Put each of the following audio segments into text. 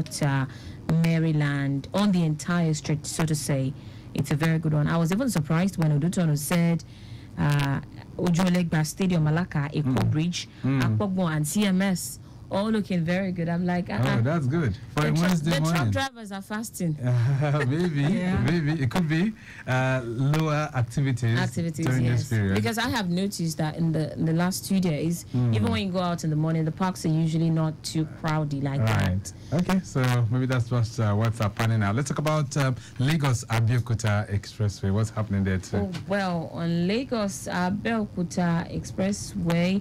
Delta, Maryland, on the entire stretch, so to say. It's a very good one. I was even surprised when Odutono said Ojolegba Stadium, Malaka, Eko Bridge, Akpogbo, and CMS all looking very good. I'm like, oh, that's good. For a Wednesday morning. The truck drivers are fasting. Maybe it could be lower activities during this period. Because I have noticed that in the last 2 days, even when you go out in the morning, the parks are usually not too crowded like that. Okay, so maybe that's what's happening now. Let's talk about Lagos Abeokuta Expressway. What's happening there too? Oh, well, on Lagos Abeokuta Expressway,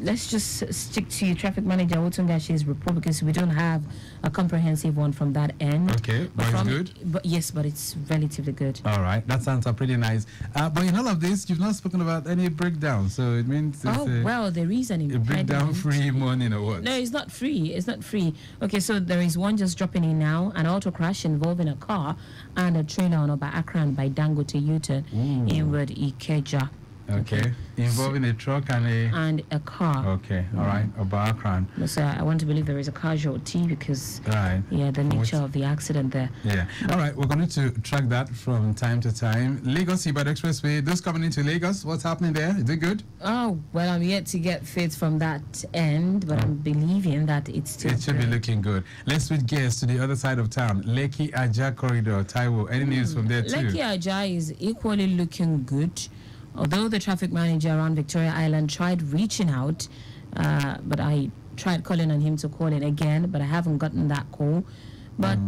let's just stick to traffic manager Otungashi's report because we don't have a comprehensive one from that end. Okay, but it's good. But yes, but it's relatively good. All right, that sounds pretty nice. But in all of this, you've not spoken about any breakdown, so it means well, there is an impediment. A breakdown-free morning or what? No, it's not free. It's not free. Okay, so there is one just dropping in now, an auto crash involving a car and a trailer on Oba Akran by Dangote U-turn inward Ikeja. Okay. Involving a truck and a car. Okay, all right. About Akran. So I want to believe there is a casualty because the nature of the accident there. Yeah. All right, we're going to track that from time to time. Lagos Ibadan Expressway, those coming into Lagos, what's happening there? Is it good? Oh, well, I'm yet to get faith from that end, but I'm believing that it's still It should be looking good. Let's switch gears to the other side of town. Lekki Aja Corridor, Taiwo. Any news from there too? Lekki Aja is equally looking good. Although the traffic manager around Victoria Island tried reaching out, but I tried calling on him to call in again, but I haven't gotten that call. But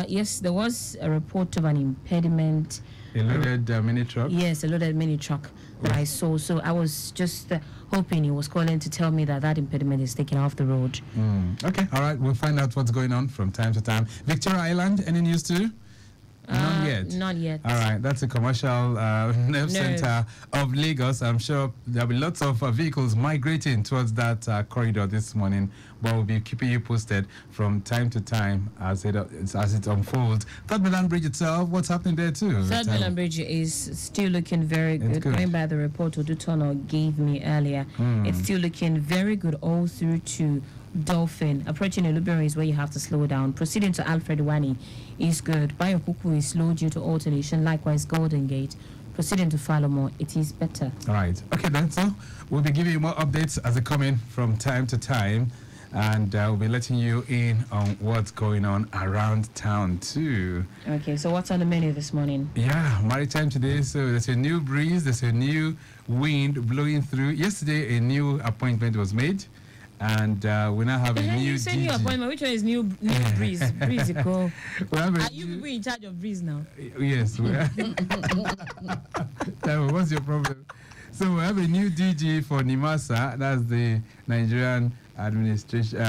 yes, there was a report of an impediment. A loaded mini truck? Yes, a loaded mini truck that I saw. So I was just hoping he was calling to tell me that impediment is taken off the road. Okay, all right. We'll find out what's going on from time to time. Victoria Island, any news too? Not yet. Not yet. All right, that's a commercial nerve center of Lagos. I'm sure there'll be lots of vehicles migrating towards that corridor this morning, but we'll be keeping you posted from time to time as it unfolds. Third Mainland Bridge itself, what's happening there too? Third Mainland Bridge is still looking very good. Going by the report Odutono gave me earlier, it's still looking very good all through to Dolphin. Approaching Elubero is where you have to slow down. Proceeding to Alfred Wani is good. Bayokuku is slow due to alternation. Likewise, Golden Gate. Proceeding to Falomore, it is better. All right. Okay, then. So we'll be giving you more updates as they come in from time to time. And we'll be letting you in on what's going on around town too. Okay, so what's on the menu this morning? Yeah, maritime today. So there's a new breeze. There's a new wind blowing through. Yesterday, a new appointment was made. And we now have a new You say new appointment. Which one is new breeze? Breeze, cool. Are you people in charge of breeze now? Yes. What's your problem? So we have a new DG for NIMASA. That's the Nigerian Administration,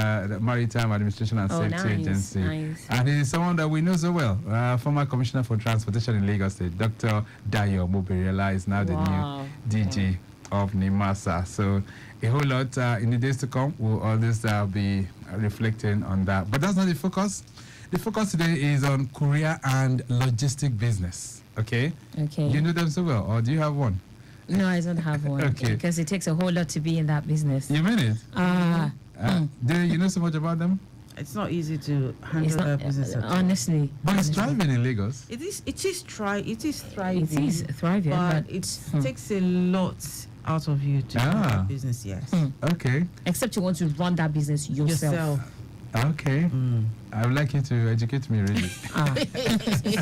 Maritime Administration and Safety Agency. Nice. And he is someone that we know so well. Former Commissioner for Transportation in Lagos State, Dr. Dayo Moberiela, is now the new DG of NIMASA. So a whole lot in the days to come. We'll always be reflecting on that. But that's not the focus. The focus today is on courier and logistic business. Okay? Okay. You know them so well, or do you have one? No, I don't have one. Okay. Because it takes a whole lot to be in that business. You mean it? Do you know so much about them? It's not easy to handle that business. Honestly. But it's thriving in Lagos. It is thriving. It is thriving. But it takes a lot out of you to run that business, yes. Okay. Except you want to run that business yourself. Okay. I would like you to educate me, really.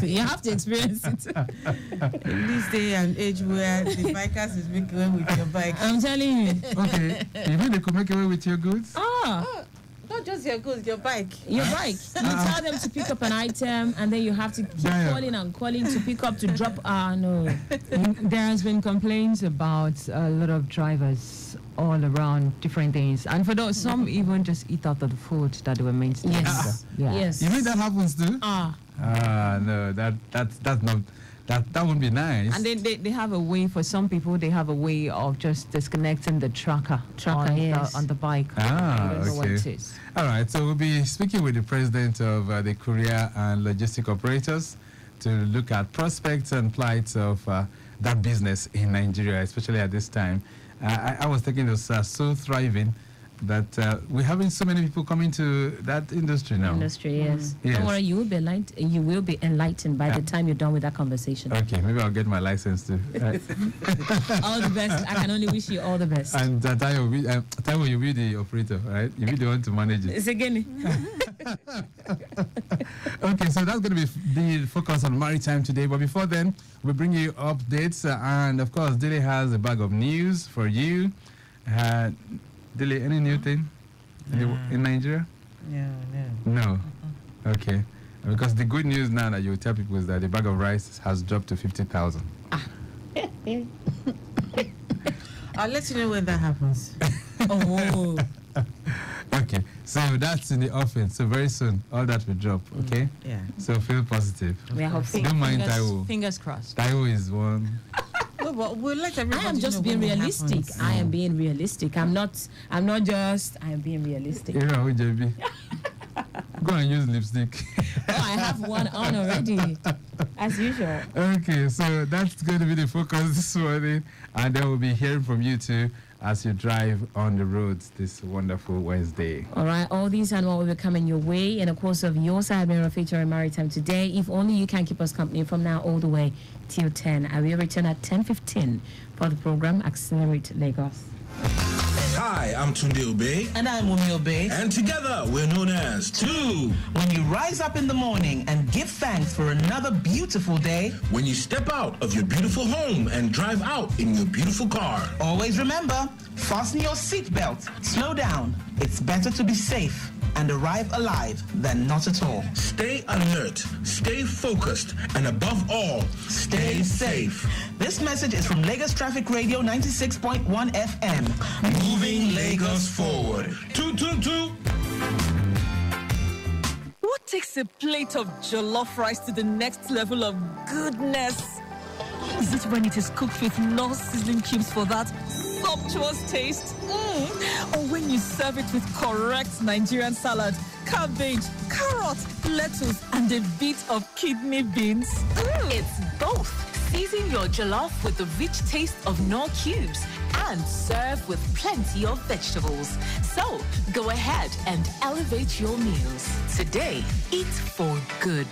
You have to experience it. In this day and age where the bikers is making away with your bike. I'm telling you. Okay. You mean they could make away with your goods? Not just your goods, your bike. Your bike. You tell them to pick up an item, and then you have to keep calling and calling to pick up, to drop. No. There has been complaints about a lot of drivers all around different things, and for those, some even just eat out of the food that they were meant to. Yes. Yes. You mean that happens too? No, that's not. That would be nice. And they have a way, for some people, they have a way of just disconnecting the tracker on the bike. I don't know what it is. All right, so we'll be speaking with the president of the Courier and Logistic Operators to look at prospects and plights of that business in Nigeria, especially at this time. I was thinking it was so thriving that we're having so many people coming to that industry now. Industry, yes. Yes. Don't worry, you will be enlightened by the time you're done with that conversation. Okay, maybe I'll get my license too. All the best. I can only wish you all the best. And Taiwo, you'll be the operator, right? You'll be the one to manage it. It's again. Okay, so that's going to be the focus on maritime today. But before then, we'll bring you updates. And of course, Dele has a bag of news for you. Dele, any new thing in Nigeria? No. Okay. Because the good news now that you tell people is that the bag of rice has dropped to 50,000. I'll let you know when that happens. Oh. Okay, so that's in the offing. So very soon, all that will drop. Okay. Yeah. So feel positive. We are hoping. Don't mind Taiwo. Fingers crossed. Taiwo is one. No, but we'll let everybody I am just know being when it realistic. happens. I am being realistic. I am being realistic. You know, JB. Go and use lipstick. Oh, I have one on already, as usual. Okay, so that's going to be the focus this morning, and then we'll be hearing from you too as you drive on the roads this wonderful Wednesday. All right, all these and more will be coming your way in the course of Your Side Mirror featuring Maritime today. If only you can keep us company from now all the way till 10. I will return at 10:15 for the program Accelerate Lagos. Hi, I'm Tunde Obey. And I'm Wumi Obey. And together, we're known as Two. When you rise up in the morning and give thanks for another beautiful day, When you step out of your beautiful home and drive out in your beautiful car. always remember, fasten your seatbelt, slow down. It's better to be safe and arrive alive than not at all. Stay alert, stay focused, and above all, stay safe. This message is from Lagos Traffic Radio 96.1 FM. Moving Lagos forward. Two, two, two. What takes a plate of jollof rice to the next level of goodness? Is it when it is cooked with no seasoning cubes for that sumptuous taste? Or when you serve it with correct Nigerian salad, cabbage, carrot, lettuce, and a bit of kidney beans? It's both. Season your jollof with the rich taste of Knorr cubes and serve with plenty of vegetables. So go ahead and elevate your meals. Today, eat for good.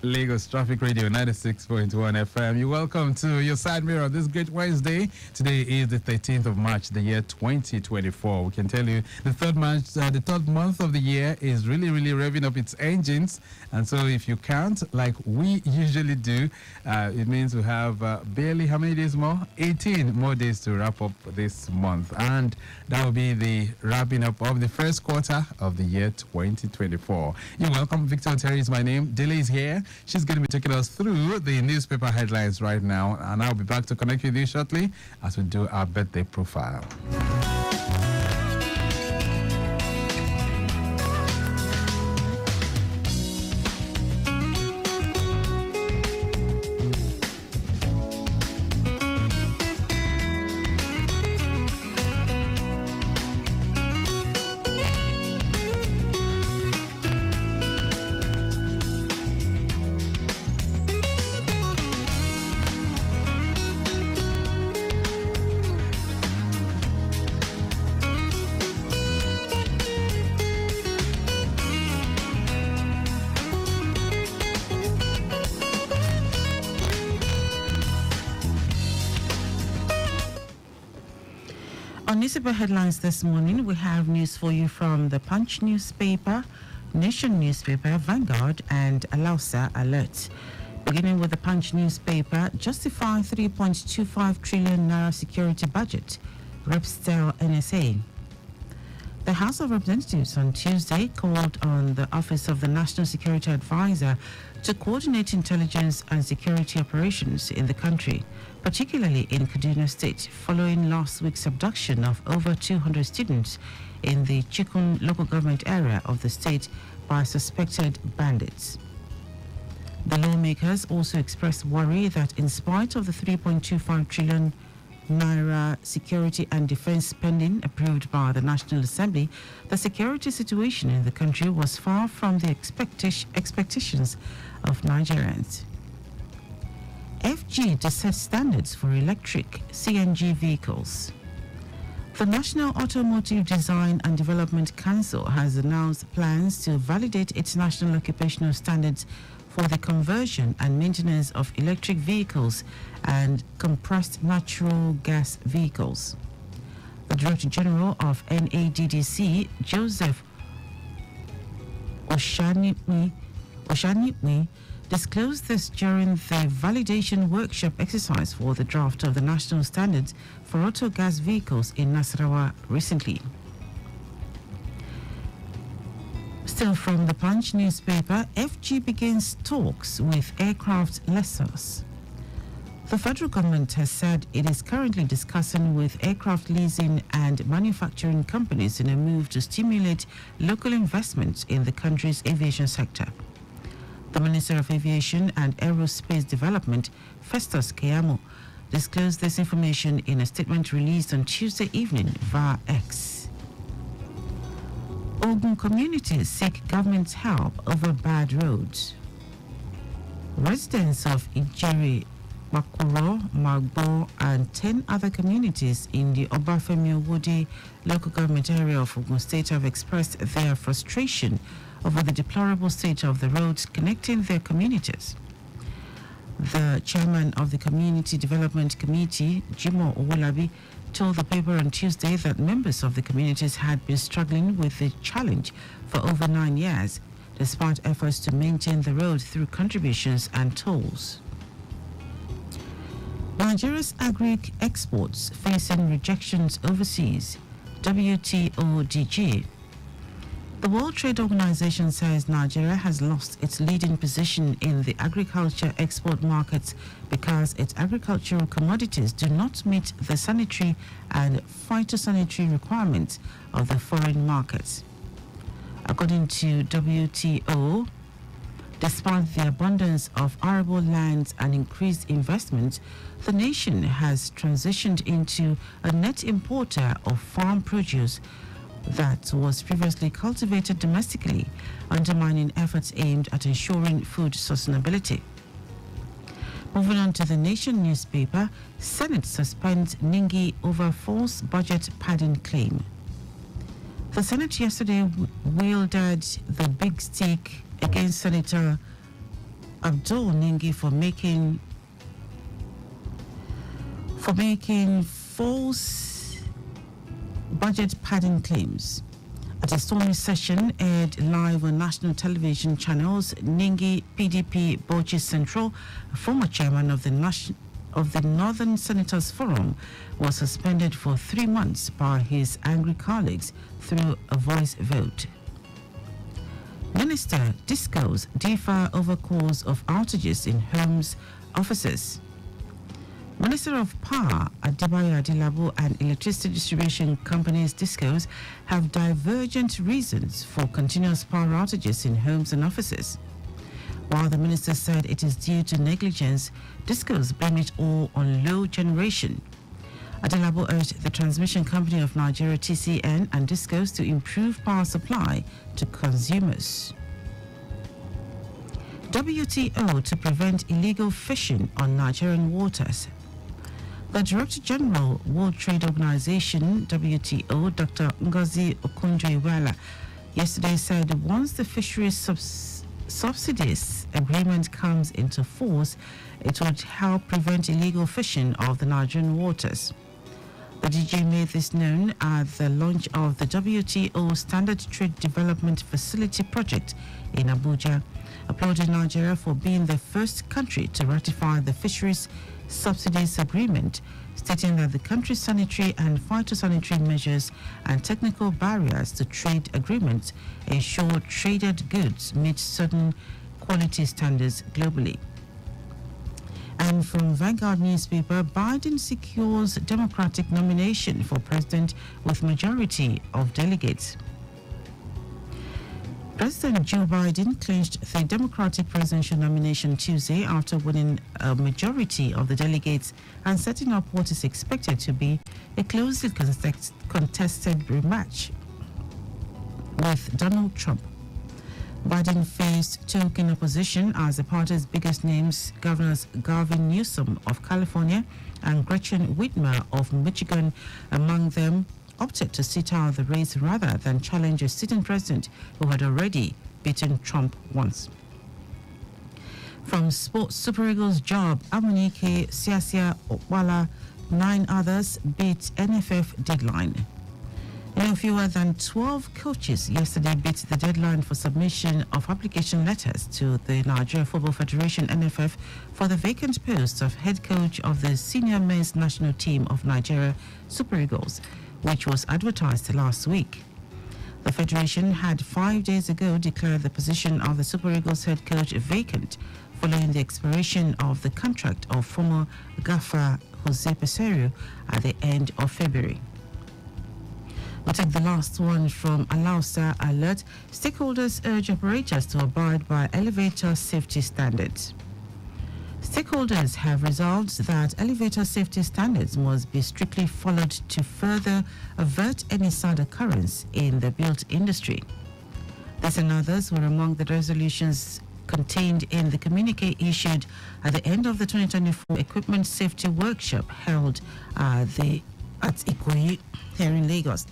Lagos Traffic Radio 96.1 FM. You're welcome to Your Side Mirror this great Wednesday. Today is the 13th of March, the year 2024. We can tell you the third month of the year is really revving up its engines. And so if you count like we usually do, it means we have barely how many days more? 18 more days to wrap up this month. And that will be the wrapping up of the first quarter of the year 2024. You're welcome. Victor Oteri is my name. Dele is here. She's going to be taking us through the newspaper headlines right now, and I'll be back to connect with you shortly as we do our birthday profile. On newspaper headlines this morning, we have news for you from the Punch newspaper, Nation newspaper, Vanguard, and Alausa Alert. Beginning with the Punch newspaper, justify 3.25 trillion naira security budget, reps tell NSA. The House of Representatives on Tuesday called on the Office of the National Security Advisor to coordinate intelligence and security operations in the country, particularly in Kaduna State, following last week's abduction of over 200 students in the Chikun local government area of the state by suspected bandits. The lawmakers also expressed worry that in spite of the 3.25 trillion Naira security and defense spending approved by the National Assembly, the security situation in the country was far from the expectations of Nigerians. FG to set standards for electric CNG vehicles. The National Automotive Design and Development Council has announced plans to validate its national occupational standards for the conversion and maintenance of electric vehicles and compressed natural gas vehicles. The Director General of NADDC, Joseph Oshanipmi, disclosed this during the validation workshop exercise for the draft of the national standards for auto gas vehicles in Nasarawa recently. Still from the Punch newspaper, FG begins talks with aircraft lessors. The federal government has said it is currently discussing with aircraft leasing and manufacturing companies in a move to stimulate local investment in the country's aviation sector. The Minister of Aviation and Aerospace Development, Festus Keyamo, disclosed this information in a statement released on Tuesday evening via X. Ogun communities seek government's help over bad roads. Residents of Ijeri, Makuro, Magbo, and 10 other communities in the Obafemi Owode local government area of Ogun State have expressed their frustration over the deplorable state of the roads connecting their communities. The chairman of the Community Development Committee, Jimo Owolabi, told the paper on Tuesday that members of the communities had been struggling with the challenge for over 9 years, despite efforts to maintain the road through contributions and tolls. Nigeria's agri exports facing rejections overseas, WTO-DG. The World Trade Organization says Nigeria has lost its leading position in the agriculture export markets because its agricultural commodities do not meet the sanitary and phytosanitary requirements of the foreign markets. According to WTO, despite the abundance of arable lands and increased investment, the nation has transitioned into a net importer of farm produce that was previously cultivated domestically, undermining efforts aimed at ensuring food sustainability. Moving on to the Nation newspaper, Senate suspends Ningi over false budget padding claim. The Senate yesterday wielded the big stick against Senator Abdul Ningi for making false budget padding claims. At a stormy session aired live on national television channels, Ningi PDP Bauchi Central, a former chairman of the Northern Senators Forum, was suspended for 3 months by his angry colleagues through a voice vote. Minister discos differ over cause of outages in homes, offices. Minister of Power, Adebayo Adelabu, and electricity distribution companies discos have divergent reasons for continuous power outages in homes and offices. While the minister said it is due to negligence, discos blame it all on low generation. Adelabu urged the Transmission Company of Nigeria, TCN, and discos to improve power supply to consumers. WTO to prevent illegal fishing on Nigerian waters. The Director General, World Trade Organization, WTO, Dr. Ngozi Okonjo-Iweala, yesterday said once the fisheries subsidies agreement comes into force, it would help prevent illegal fishing of the Nigerian waters. The DG made this known at the launch of the WTO Standard Trade Development Facility project in Abuja, applauding Nigeria for being the first country to ratify the fisheries subsidies agreement, stating that the country's sanitary and phytosanitary measures and technical barriers to trade agreements ensure traded goods meet certain quality standards globally. And from Vanguard newspaper, Biden secures Democratic nomination for president with majority of delegates. President Joe Biden clinched the Democratic presidential nomination Tuesday after winning a majority of the delegates and setting up what is expected to be a closely contested rematch with Donald Trump. Biden faced token opposition as the party's biggest names, Governors Gavin Newsom of California and Gretchen Whitmer of Michigan, among them, opted to sit out the race rather than challenge a sitting president who had already beaten Trump once. From sports, Super Eagles job, Amunike Siasia Okwala, 9 others beat NFF deadline. No fewer than 12 coaches yesterday beat the deadline for submission of application letters to the Nigeria Football Federation NFF for the vacant post of head coach of the senior men's national team of Nigeria Super Eagles, which was advertised last week. The Federation had 5 days ago declared the position of the Super Eagles head coach vacant following the expiration of the contract of former gaffer Jose Peseiro at the end of February. We'll take the last one from Alausa Alert. Stakeholders urge operators to abide by elevator safety standards. Stakeholders have resolved that elevator safety standards must be strictly followed to further avert any sad occurrence in the built industry. This and others were among the resolutions contained in the communique issued at the end of the 2024 Equipment Safety Workshop held at Ikoyi here in Lagos.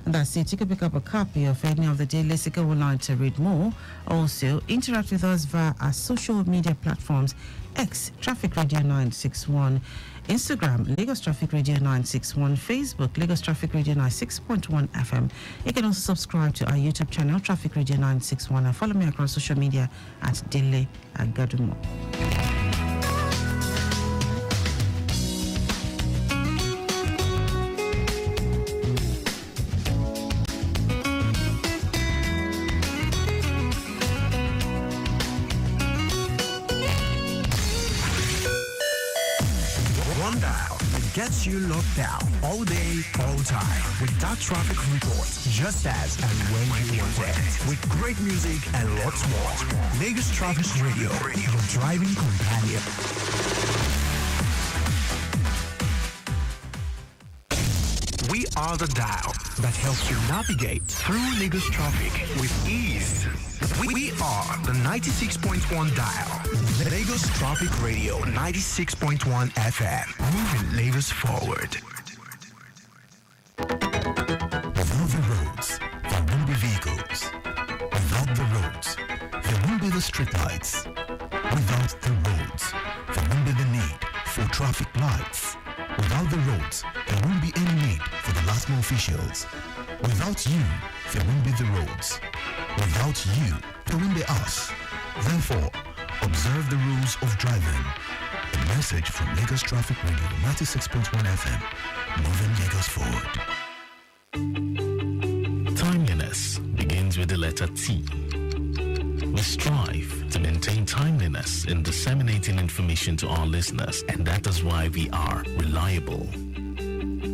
And that's it. You can pick up a copy of any of the daily Sika online to read more. Also, interact with us via our social media platforms: X, Traffic Radio 961, Instagram, Lagos Traffic Radio 961, Facebook, Lagos Traffic Radio 96.1 FM. You can also subscribe to our YouTube channel, Traffic Radio 961, and follow me across social media at Dele Agadumo. Gets you locked down all day, all time with that traffic report, just as and when you want it, with great music and lots more. Lagos Traffic Radio, your driving companion. We are the dial that helps you navigate through Lagos traffic with ease. We are the 96.1 dial. Lagos Traffic Radio 96.1 FM. Moving Lagos forward. Without the roads, there won't be vehicles. Without the roads, there won't be the streetlights. Without the roads, there won't be the need for traffic lights. Without the roads, there won't be any need for the LASMA officials. Without you, there won't be the roads. Without you, there won't be us. Therefore, observe the rules of driving. A message from Lagos Traffic Radio 96.1 FM, moving Lagos forward. Timeliness begins with the letter T. We strive to maintain timeliness in disseminating information to our listeners, and that is why we are reliable.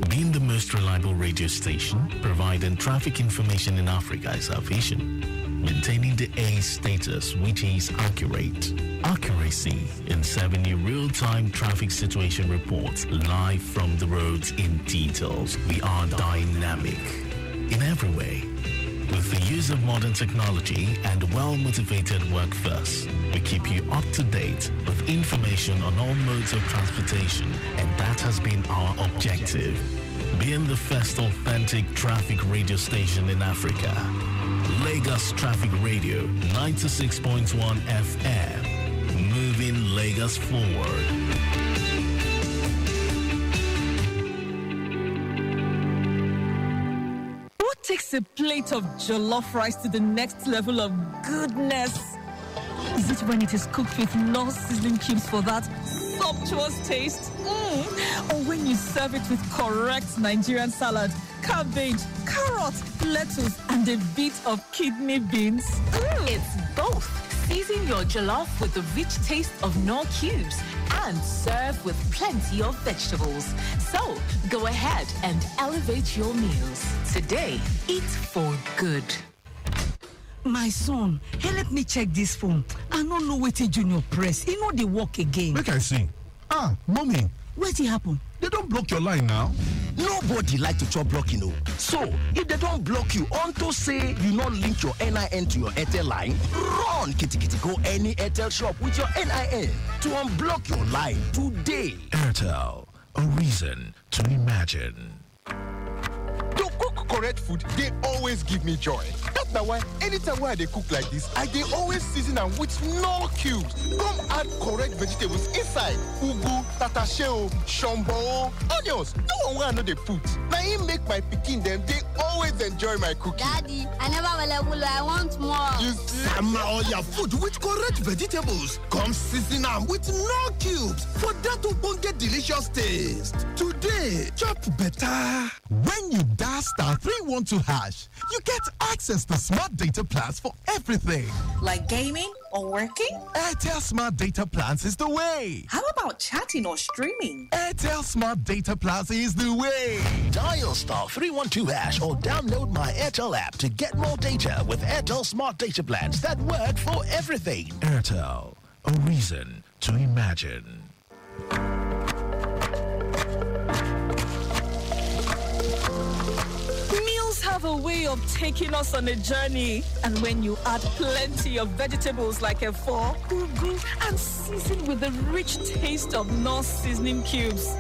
Being the most reliable radio station, providing traffic information in Africa is our vision. Maintaining the A status, which is accurate. Accuracy in serving you real-time traffic situation reports live from the roads in details. We are dynamic in every way. With the use of modern technology and well-motivated workforce, we keep you up to date with information on all modes of transportation, and that has been our objective. Being the first authentic traffic radio station in Africa. Lagos Traffic Radio 96.1 FM, moving Lagos forward. What takes a plate of jollof rice to the next level of goodness? Is it when it is cooked with non-sizzling cubes for that sumptuous taste? Or when you serve it with correct Nigerian salad, cabbage, carrot, lettuce, and a bit of kidney beans? It's both. Season your jollof with the rich taste of Knorr cubes and serve with plenty of vegetables. So, go ahead and elevate your meals. Today, eat for good. My son, hey, let me check this phone. I don't know what Junior press. You know they work again. Make I see. Ah, mommy. What happen? They don't block your line now. Nobody like to chop blocking, no. So, if they don't block you, unto say you not link your NIN to your Airtel line, run, kitty, go any Airtel shop with your NIN to unblock your line today. Airtel, a reason to imagine. To cook correct food, they always give me joy. That's why anytime when they cook like this, they always season them with no cubes. Come add correct vegetables inside. Ugu, tatasheo, shombo, onions. No one know they put. Now he make my pikin them. They always enjoy my cooking. Daddy, I never will. I want more. You see? Sama all your food with correct vegetables. Come season them with no cubes for that to get delicious taste. Today, chop better. When you dial *312#, you get access to smart data plans for everything. Like gaming or working? Airtel Smart Data Plans is the way. How about chatting or streaming? Airtel Smart Data Plans is the way. Dial *312# or download my Airtel app to get more data with Airtel Smart Data Plans that work for everything. Airtel, a reason to imagine. Meals have a way of taking us on a journey. And when you add plenty of vegetables like efo, ugu, and season with the rich taste of North seasoning cubes,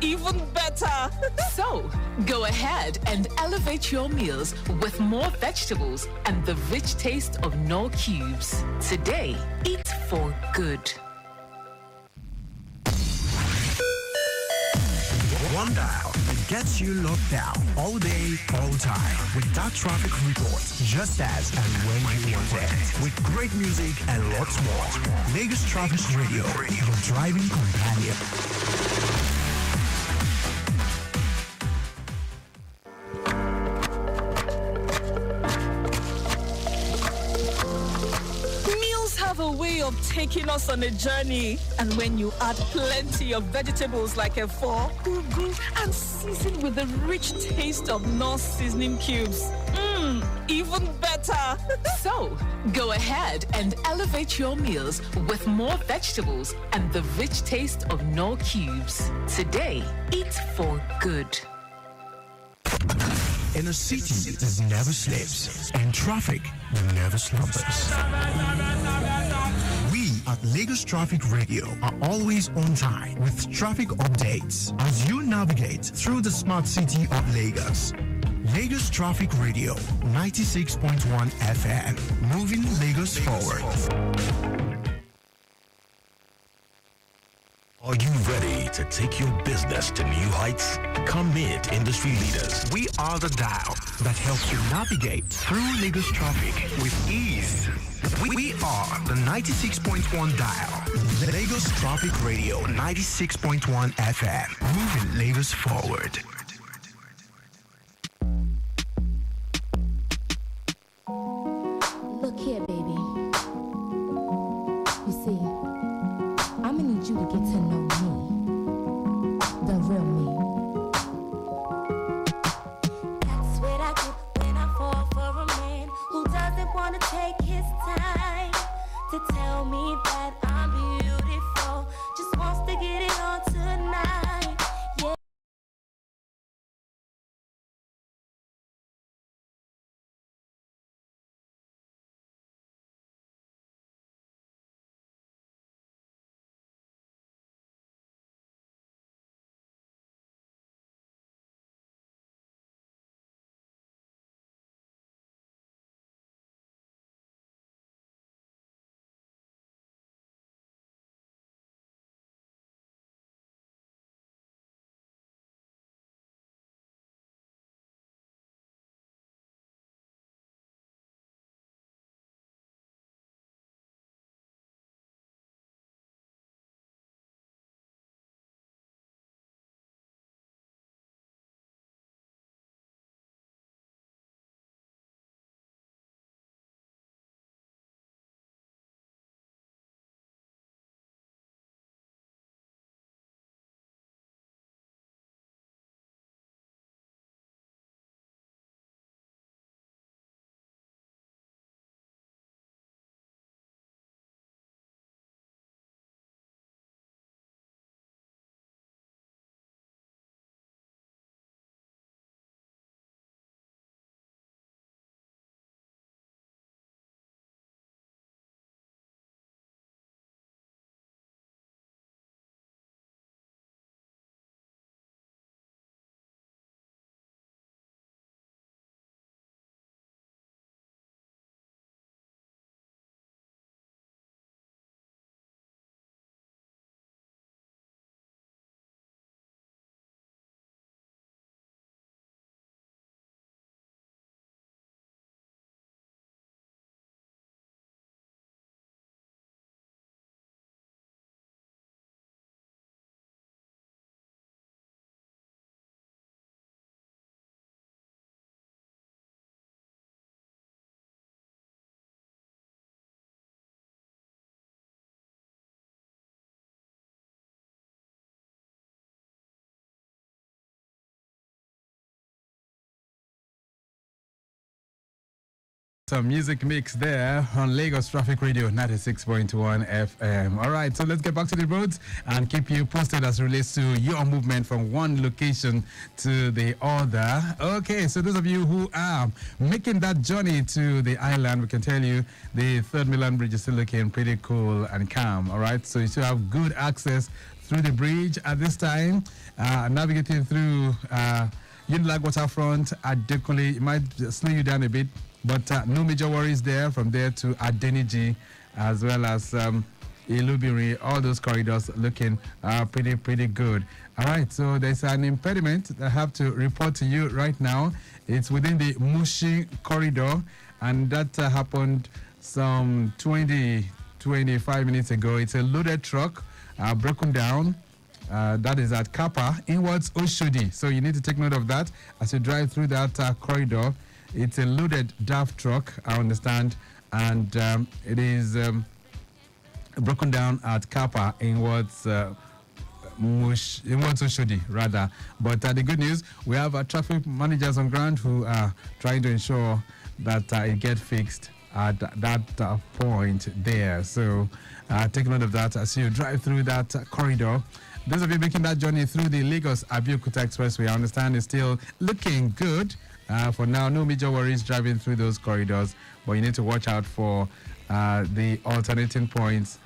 even better. So, go ahead and elevate your meals with more vegetables and the rich taste of Knorr cubes. Today, eat for good. One dial gets you locked down all day, all time with that traffic report just as and when you want it. With great music and lots more. Lagos Traffic Radio, your driving companion. Have a way of taking us on a journey. And when you add plenty of vegetables like efo, ugu, and season with the rich taste of North seasoning cubes, even better. So, go ahead and elevate your meals with more vegetables and the rich taste of Knorr cubes. Today, eat for good. In a city that never sleeps and traffic that never slumbers. We at Lagos Traffic Radio are always on time with traffic updates as you navigate through the smart city of Lagos. Lagos Traffic Radio, 96.1 FM, moving Lagos forward. Are you ready to take your business to new heights? Come meet industry leaders. We are the dial that helps you navigate through Lagos traffic with ease. We are the 96.1 dial. Lagos Traffic Radio, 96.1 FM, moving Lagos forward. Look here, baby. You see, I'm gonna need you to get to know me, the real me. That's what I get when I fall for a man who doesn't want to take his time to tell me that I'm beautiful, just wants to get it on tonight. Some music mix there on Lagos Traffic Radio 96.1 FM. All right, so let's get back to the roads and keep you posted as it relates to your movement from one location to the other. Okay, so those of you who are making that journey to the island, we can tell you the Third Milan Bridge is still looking pretty cool and calm. All right, so you still have good access through the bridge at this time, navigating through Unilag Waterfront at Dekole. It might slow you down a bit, but no major worries there. From there to Adeniji, as well as Ilubiri, all those corridors looking pretty good. All right, so there's an impediment that I have to report to you right now. It's within the Mushi corridor, and that happened some 25 minutes ago. It's a loaded truck broken down. That is at Kappa, inwards Oshodi. So you need to take note of that as you drive through that corridor. It's a loaded DAF truck, I understand, and it is broken down at Kappa, inwards Oshodi, rather. But the good news, we have traffic managers on ground who are trying to ensure that it gets fixed at that point there. So take note of that as you drive through that corridor. Those of you making that journey through the Lagos-Abeokuta Expressway, I understand is still looking good. For now, no major worries driving through those corridors, but you need to watch out for the alternating points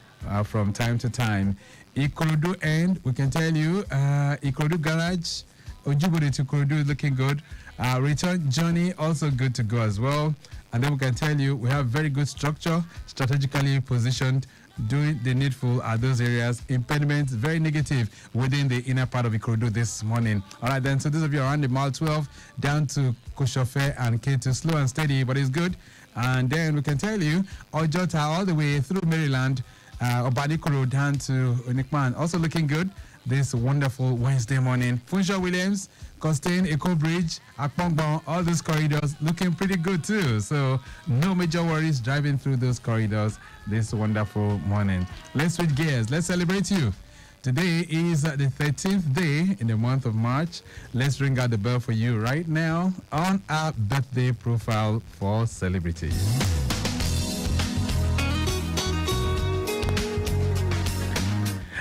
from time to time. Ikorodu end, we can tell you, Ikorodu Garage, Ojibode to Ikorodu is looking good. Return journey, also good to go as well. And then we can tell you we have very good structure, strategically positioned, doing the needful at those areas. Impediments very negative within the inner part of Ikorodu this morning. All right, then, so those of you around the Mile 12 down to Koshofe and K2, slow and steady, but it's good. And then we can tell you Ojota all the way through Maryland, Obanikoro down to Unikman, also looking good this wonderful Wednesday morning. Funshaw Williams, Costain, Eco Bridge, Akpongbon, all those corridors looking pretty good too. So no major worries driving through those corridors this wonderful morning. Let's switch gears. Let's celebrate you. Today is the 13th day in the month of March. Let's ring out the bell for you right now on our birthday profile for celebrities.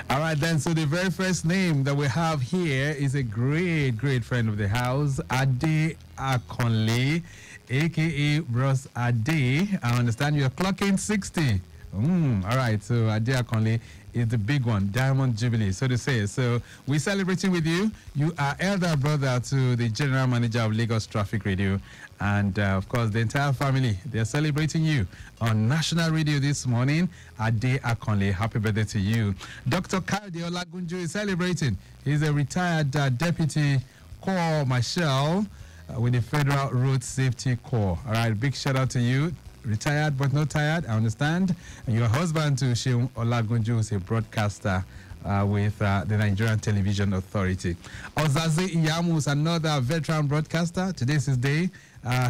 All right, then, so the very first name that we have here is a great friend of the house, Ade Akonle, a.k.a. Bros Ade. I understand you're clocking 60. All right, so Ade Akonle is the big one, Diamond Jubilee, so to say. So we're celebrating with you. You are elder brother to the general manager of Lagos Traffic Radio. And, of course, the entire family, they're celebrating you on national radio this morning. Ade Akonle, happy birthday to you. Dr. Kayode Olagunju is celebrating. He's a retired deputy corps marshal with the Federal Road Safety Corps. All right, big shout out to you. Retired but not tired, I understand. And your husband to Sheung Olagunju is a broadcaster with the Nigerian Television Authority. Ozaze Iyamu is another veteran broadcaster. Today's his day.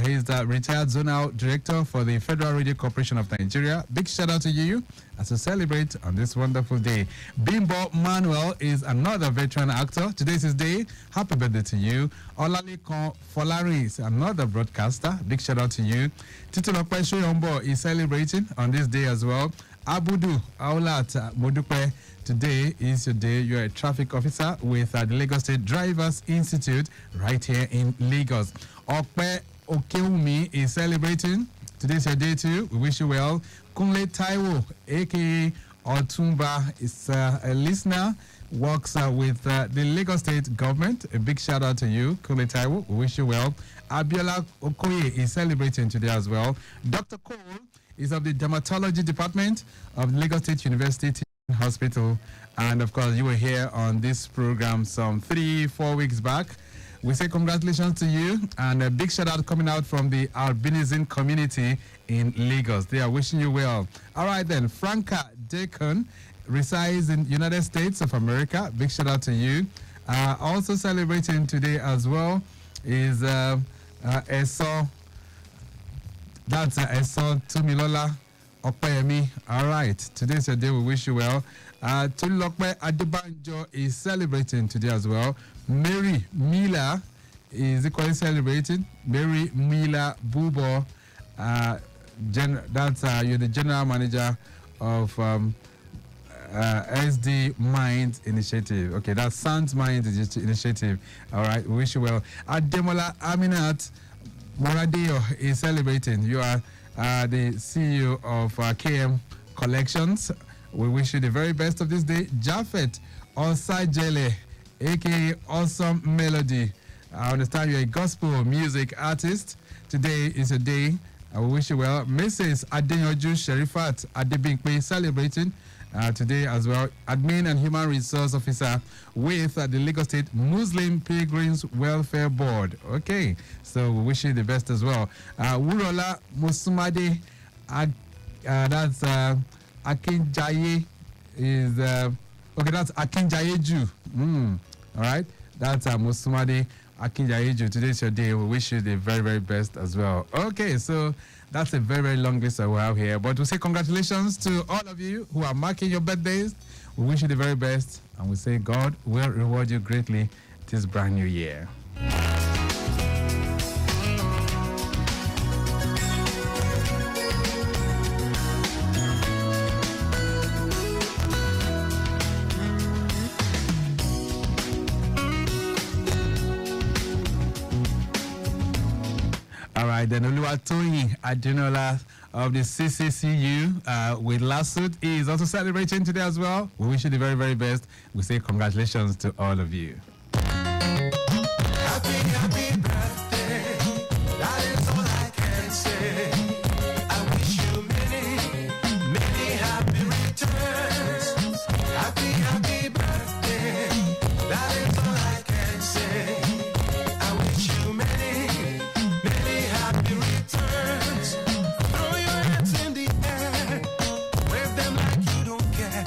He's the retired zonal director for the Federal Radio Corporation of Nigeria. Big shout out to you as we celebrate on this wonderful day. Bimbo Manuel is another veteran actor. Today's his day. Happy birthday to you. Olalekan Folari is another broadcaster. Big shout out to you. Titulokpe Shoyombo is celebrating on this day as well. Abudu Aulat Modupe, today is your day. You're a traffic officer with the Lagos State Drivers Institute right here in Lagos. Okpe Okeumi is celebrating. Today's your day too. We wish you well. Kunle Taiwo, a.k.a. Otumba, is a listener, works with the Lagos State government. A big shout out to you, Kunle Taiwo. We wish you well. Abiola Okoye is celebrating today as well. Dr. Cole is of the dermatology department of Lagos State University Hospital. And of course, you were here on this program some 3-4 weeks back. We say congratulations to you, and a big shout out coming out from the albinism community in Lagos. They are wishing you well. All right then, Franca Deacon resides in United States of America. Big shout out to you. Also celebrating today as well is Eso. That's Eso Tumilola Opeyemi. All right, today's your day. We wish you well. Tulokpe Adebanjo is celebrating today as well. Mary Mila is equally celebrating. Mary Mila Bubo you're the general manager of SD Mind Initiative. Okay, that's Sans Mind Initiative. All right, we wish you well. Ademola Aminat Moradeo is celebrating. You are the CEO of KM Collections. We wish you the very best of this day. Jafet Osajele, aka Awesome Melody. I understand you're a gospel music artist. Today is a day. I will wish you well. Mrs. Adenyoju Sherifat Adebinkwe celebrating today as well. Admin and Human Resource Officer with the Lagos State Muslim Pilgrims Welfare Board. Okay, so we wish you the best as well. Wurola Musumade, that's Akinjaye is okay. That's Akinjayeju. All right, that's Musumade Akinjayeju. Today's your day. We wish you the very, very best as well. Okay, so that's a very, very long list that we have here. But we say congratulations to all of you who are marking your birthdays. We wish you the very best, and we say God will reward you greatly this brand new year. All right, then Oluwatoyin Adenola of the CCCU with Lawsuit is also celebrating today as well. We wish you the very, very best. We say congratulations to all of you. Happy, happy birthday. That is all I can say. I wish you many, many happy returns. Happy, happy birthday. That is all I can say. I wish you many, many happy returns. Throw your hands in the air. Wave them like you don't care.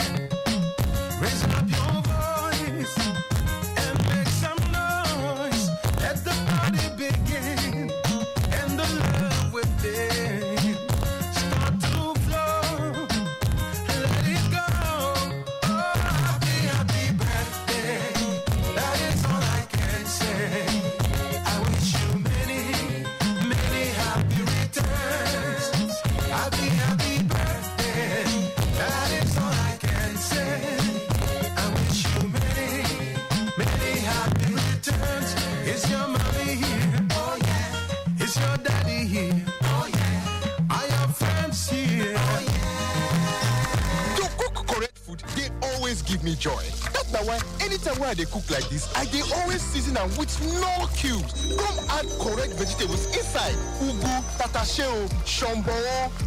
Raise up your voice and make some noise. Let the party begin and the love within start to flow. Let it go. Oh, happy, happy birthday. That is all I can say. I wish you many, many happy returns. Happy, happy birthday. That is all I can say. I wish you many, many happy returns. Is your mommy here? Oh yeah. Is your daddy here? Oh yeah. Are your friends here? Oh To cook correct food, they always give me joy. That's why anytime when they cook like this, they always season them with no cubes. Come add correct vegetables inside. Ugu, tatasheo, shombo,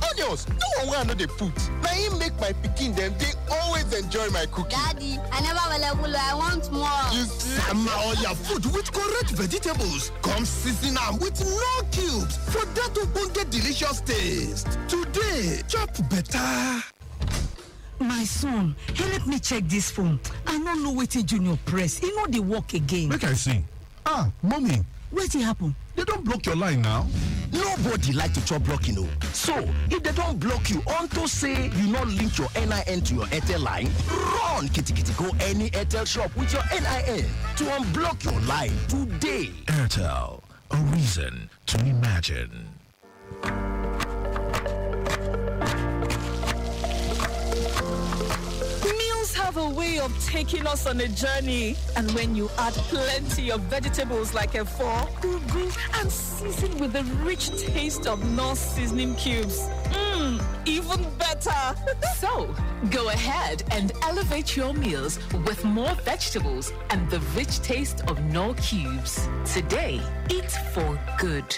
onions. No one I know they put. Now he make my pikin them. They always enjoy my cooking. Daddy, I never will. I want more. You summer all your food with correct vegetables. Come season them with no cubes for that to get delicious taste. Today, chop better. My son, help me check this phone. I don't know what Junior press. You know they work again. Make I see. Mommy. What happen? They don't block your line now. Nobody like to chop blocking, no. So, if they don't block you onto say you not link your NIN to your Airtel line, run kitty go any Airtel shop with your NIN to unblock your line today. Airtel, a reason to imagine. Meals have a way of taking us on a journey. And when you add plenty of vegetables like efo, ugu, and season with the rich taste of North seasoning cubes, even better. So, go ahead and elevate your meals with more vegetables and the rich taste of Knorr cubes. Today, eat for good.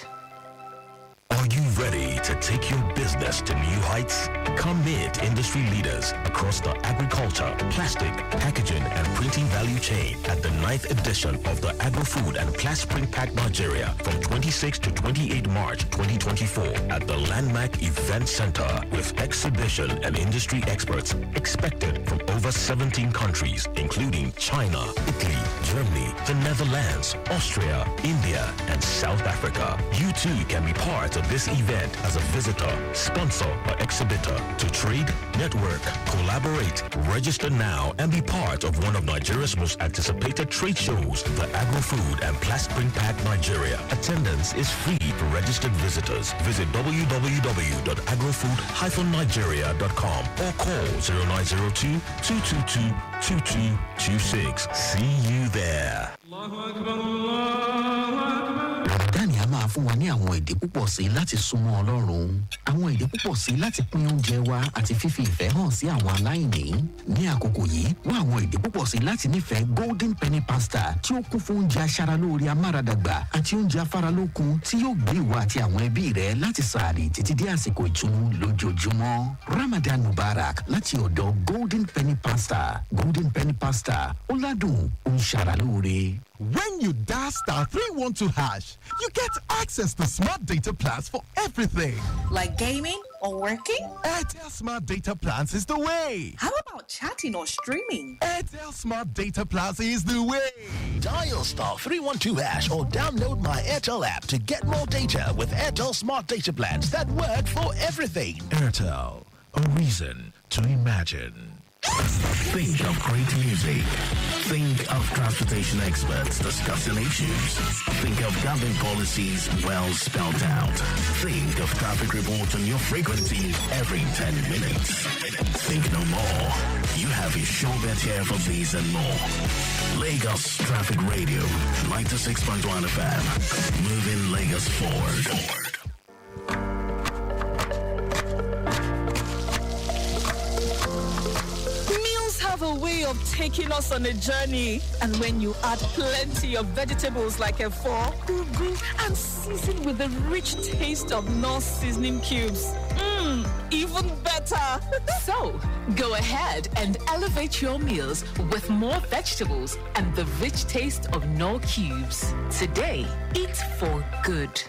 Are you ready to take your business to new heights? Come meet industry leaders across the agriculture, plastic, packaging, and printing value chain at the 9th edition of the Agro-Food and Plastic Print Pack Nigeria from 26 to 28 March 2024 at the Landmark Event Center with exhibition and industry experts expected from over 17 countries, including China, Italy, Germany, the Netherlands, Austria, India, and South Africa. You too can be part of this event as as a visitor, sponsor, or exhibitor to trade, network, collaborate, register now and be part of one of Nigeria's most anticipated trade shows, the Agro-Food and Plastspring Pack Nigeria. Attendance is free for registered visitors. Visit www.agrofood-nigeria.com or call 0902-222-2226. See you there. Dani a máa fún wa ní àwọn èdè púpọ̀ sí láti súnmọ́ Ọlọ́run. Àwọn èdè púpọ̀ sí láti pín oúnjẹ wa àti fífi ìfẹ́ hàn sí àwọn aláìní. Ní àkókò yìí, wá àwọn èdè púpọ̀ sí láti nífẹ̀ẹ́ Golden Penny Pasta tí ó kún fún oúnjẹ aṣaralóore amáradàgbà àti oúnjẹ afáralókun tí yóò gbé ìwọ àti àwọn ẹbí rẹ láti sààrì títí dé àsìkò ìtùnú lójoojúmọ́. Ramadan Mubarak láti ọ̀dọ̀ Golden Penny Pasta. Golden Penny Pasta ó ládùn ó ń ṣaralóore. When you dial *312#, you get access to smart data plans for everything. Like gaming or working? Airtel Smart Data Plans is the way. How about chatting or streaming? Airtel Smart Data Plans is the way. Dial *312# or download my Airtel app to get more data with Airtel Smart Data Plans that work for everything. Airtel, a reason to imagine. Think of great music. Think of transportation experts discussing issues. Think of government policies well spelled out. Think of traffic reports on your frequency every 10 minutes. Think no more. You have your show bet here for these and more. Lagos Traffic Radio, 96.1 FM. Moving Lagos forward. Have a way of taking us on a journey, and when you add plenty of vegetables like efo, ugu, and season with the rich taste of North seasoning cubes, even better. So, go ahead and elevate your meals with more vegetables and the rich taste of Knorr cubes. Today, eat for good.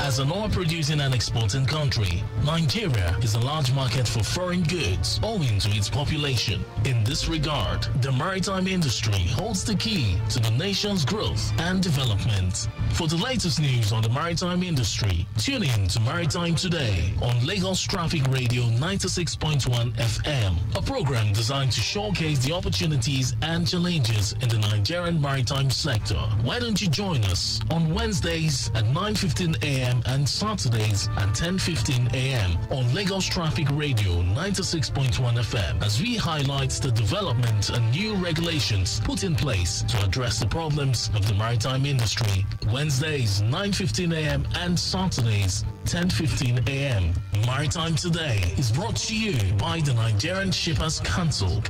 As an oil-producing and exporting country, Nigeria is a large market for foreign goods owing to its population. In this regard, the maritime industry holds the key to the nation's growth and development. For the latest news on the maritime industry, tune in to Maritime Today on Lagos Traffic Radio 96.1 FM, a program designed to showcase the opportunities and challenges in the Nigerian maritime sector. Why don't you join us on Wednesdays at 9:15 a.m. and Saturdays at 10:15 a.m. on Lagos Traffic Radio 96.1 FM as we highlight the development and new regulations put in place to address the problems of the maritime industry. Wednesdays 9:15 a.m. and Saturdays 10:15 a.m. Maritime Today is brought to you by the Nigerian Shippers Council.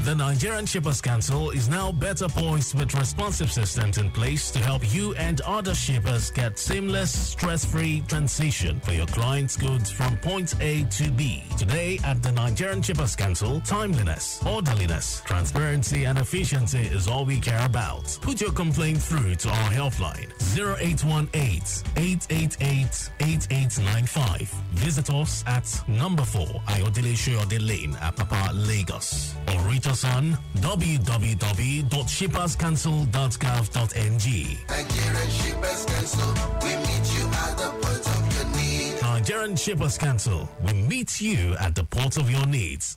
The Nigerian Shippers Council is now better poised with responsive systems in place to help you and other shippers get seamless, stress-free transition for your clients' goods from point A to B. Today at the Nigerian Shippers Council, timeliness, orderliness, transparency, and efficiency is all we care about. Put your complaint through to our helpline 0818-888-8895. Visit us at number 4 Ayodele Shoyode Lane, Apapa, Lagos, or reach us on www.shipperscouncil.gov.ng. Nigerian Shippers Council, we meet you at the point of your need. Nigerian Shippers Council, we meet you at the port of your needs.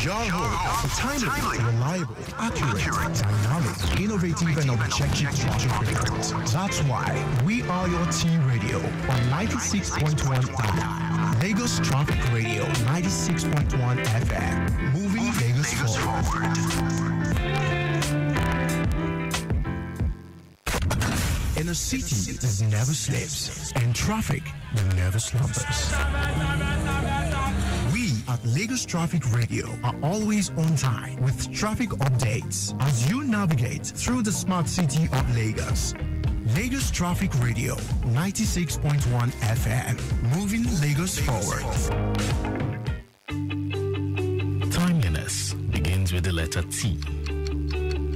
Your home for timely, reliable, accurate, dynamic, innovative, and objective traffic reports. That's why we are your T Radio on 96.1 FM. Lagos Traffic Radio 96.1 FM. Moving Lagos forward. In a city that never sleeps and traffic that never slumbers. We at Lagos Traffic Radio are always on time with traffic updates as you navigate through the smart city of Lagos. Lagos Traffic Radio 96.1 FM, moving Lagos forward. Timeliness begins with the letter T.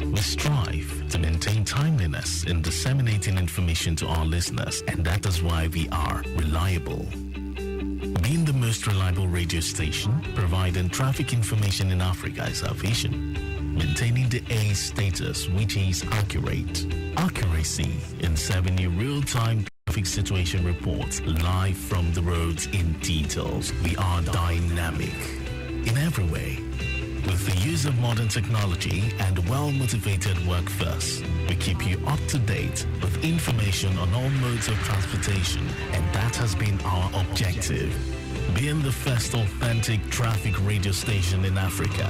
We strive to maintain timeliness in disseminating information to our listeners, and that is why we are reliable. Being the most reliable radio station, providing traffic information in Africa is our vision. Maintaining the A status, which is accurate. Accuracy in serving you real-time traffic situation reports live from the roads in details. We are dynamic in every way. With the use of modern technology and well-motivated workforce, we keep you up to date with information on all modes of transportation, and that has been our objective. Being the first authentic traffic radio station in Africa.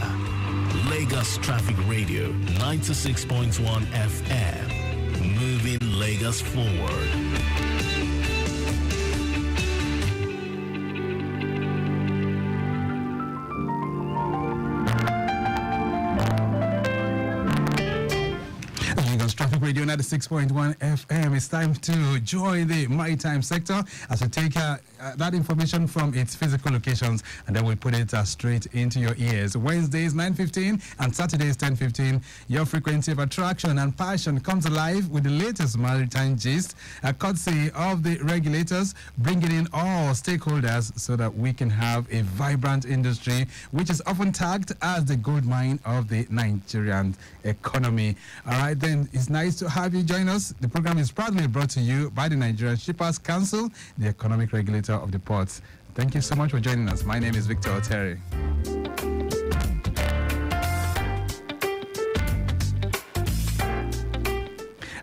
Lagos Traffic Radio 96.1 FM. Moving Lagos forward. Traffic Radio 96.1 FM. It's time to join the maritime sector as we take that information from its physical locations and then we put it straight into your ears. Wednesdays 9:15 and Saturdays 10:15. Your frequency of attraction and passion comes alive with the latest maritime gist, courtesy of the regulators, bringing in all stakeholders so that we can have a vibrant industry, which is often tagged as the gold mine of the Nigerian economy. All right, then it's nice to have you join us. The program is proudly brought to you by the Nigerian Shippers Council, the economic regulator of the ports. Thank you so much for joining us. My name is Victor Oteri.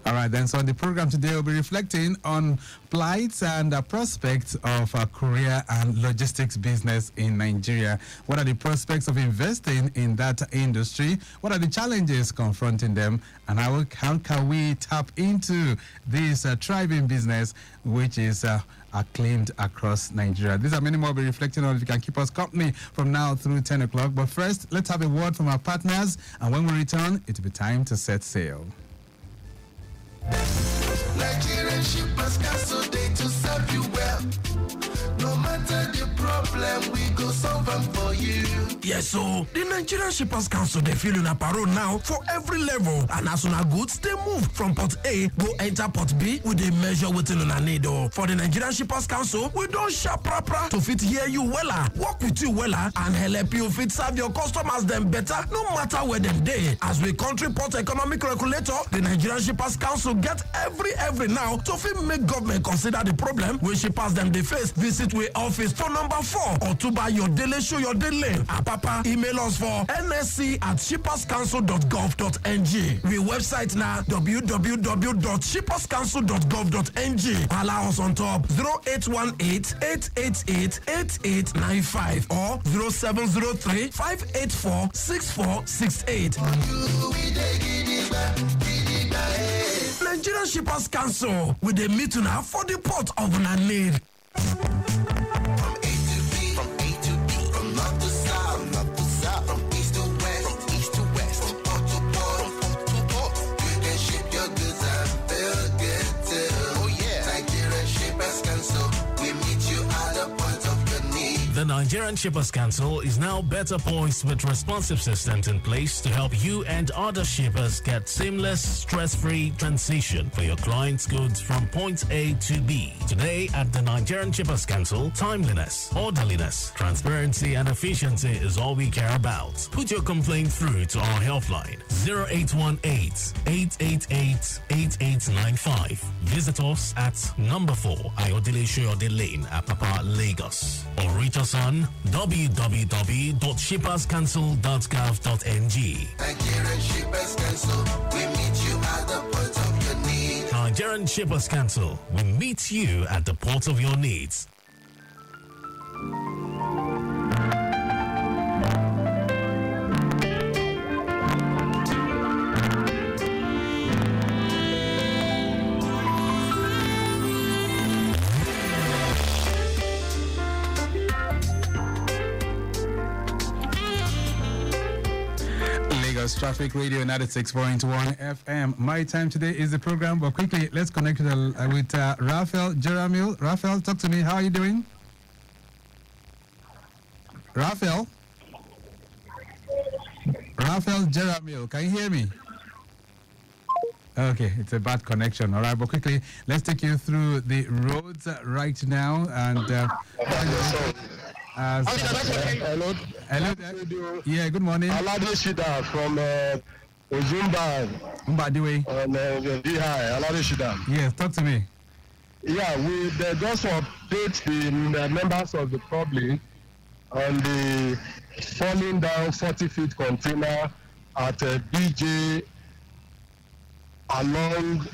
All right, then, so on the program today, we'll be reflecting on plights and prospects of career and logistics business in Nigeria. What are the prospects of investing in that industry? What are the challenges confronting them? And how can we tap into this thriving business, which is acclaimed across Nigeria? These are many more we'll be reflecting on if you can keep us company from now through 10 o'clock. But first, let's have a word from our partners. And when we return, it'll be time to set sail. Nigerian Shippers Council, they to serve you well. No matter the problem, we go solve them for you. Yes, so the Nigerian Shippers Council, they feel in a parole now for every level. And as soon as goods, they move from port A, go enter port B, with a measure within on a need. For the Nigerian Shippers Council, we don't sharp proper to fit hear you wella, work with you wella, and help you fit serve your customers them better, no matter where them day. As we country port economic regulator, the Nigerian Shippers Council get every now to fit make government consider the problem when shippers them they face. Visit we office for number 4 or to buy your daily show your daily. Papa, email us for nsc@shipperscouncil.gov.ng. We website now www.shipperscouncil.gov.ng. Allow us on top 0818-888-8895 or 0703-584-6468. Nigerian Shippers Council with a meeting now for the port of Nanir. The Nigerian Shippers Council is now better poised with responsive systems in place to help you and other shippers get seamless, stress-free transition for your clients' goods from point A to B. Today at the Nigerian Shippers Council, timeliness, orderliness, transparency and efficiency is all we care about. Put your complaint through to our helpline 0818-888-8895. Visit us at number 4 Ayodele Shoyode Lane, Apapa, Lagos, or reach us on www.shipperscouncil.gov.ng. Nigerian Shippers Council, we meet you at the point of your need. Nigerian Shippers Council, we meet you at the port of your needs. Traffic Radio 96.1 FM. My time today is the program, but quickly let's connect with Raphael Jeramil. Raphael, talk to me. How are you doing? Raphael? Raphael Jeramil, can you hear me? Okay, it's a bad connection. All right, but quickly, let's take you through the roads right now. And hello. Hello. Yeah, good morning. Alade Shida from Ozumba. Mbadiwe. Alade Shida. Yes, talk to me. Yeah, we just update the members of the public on the falling down 40-feet container at BJ along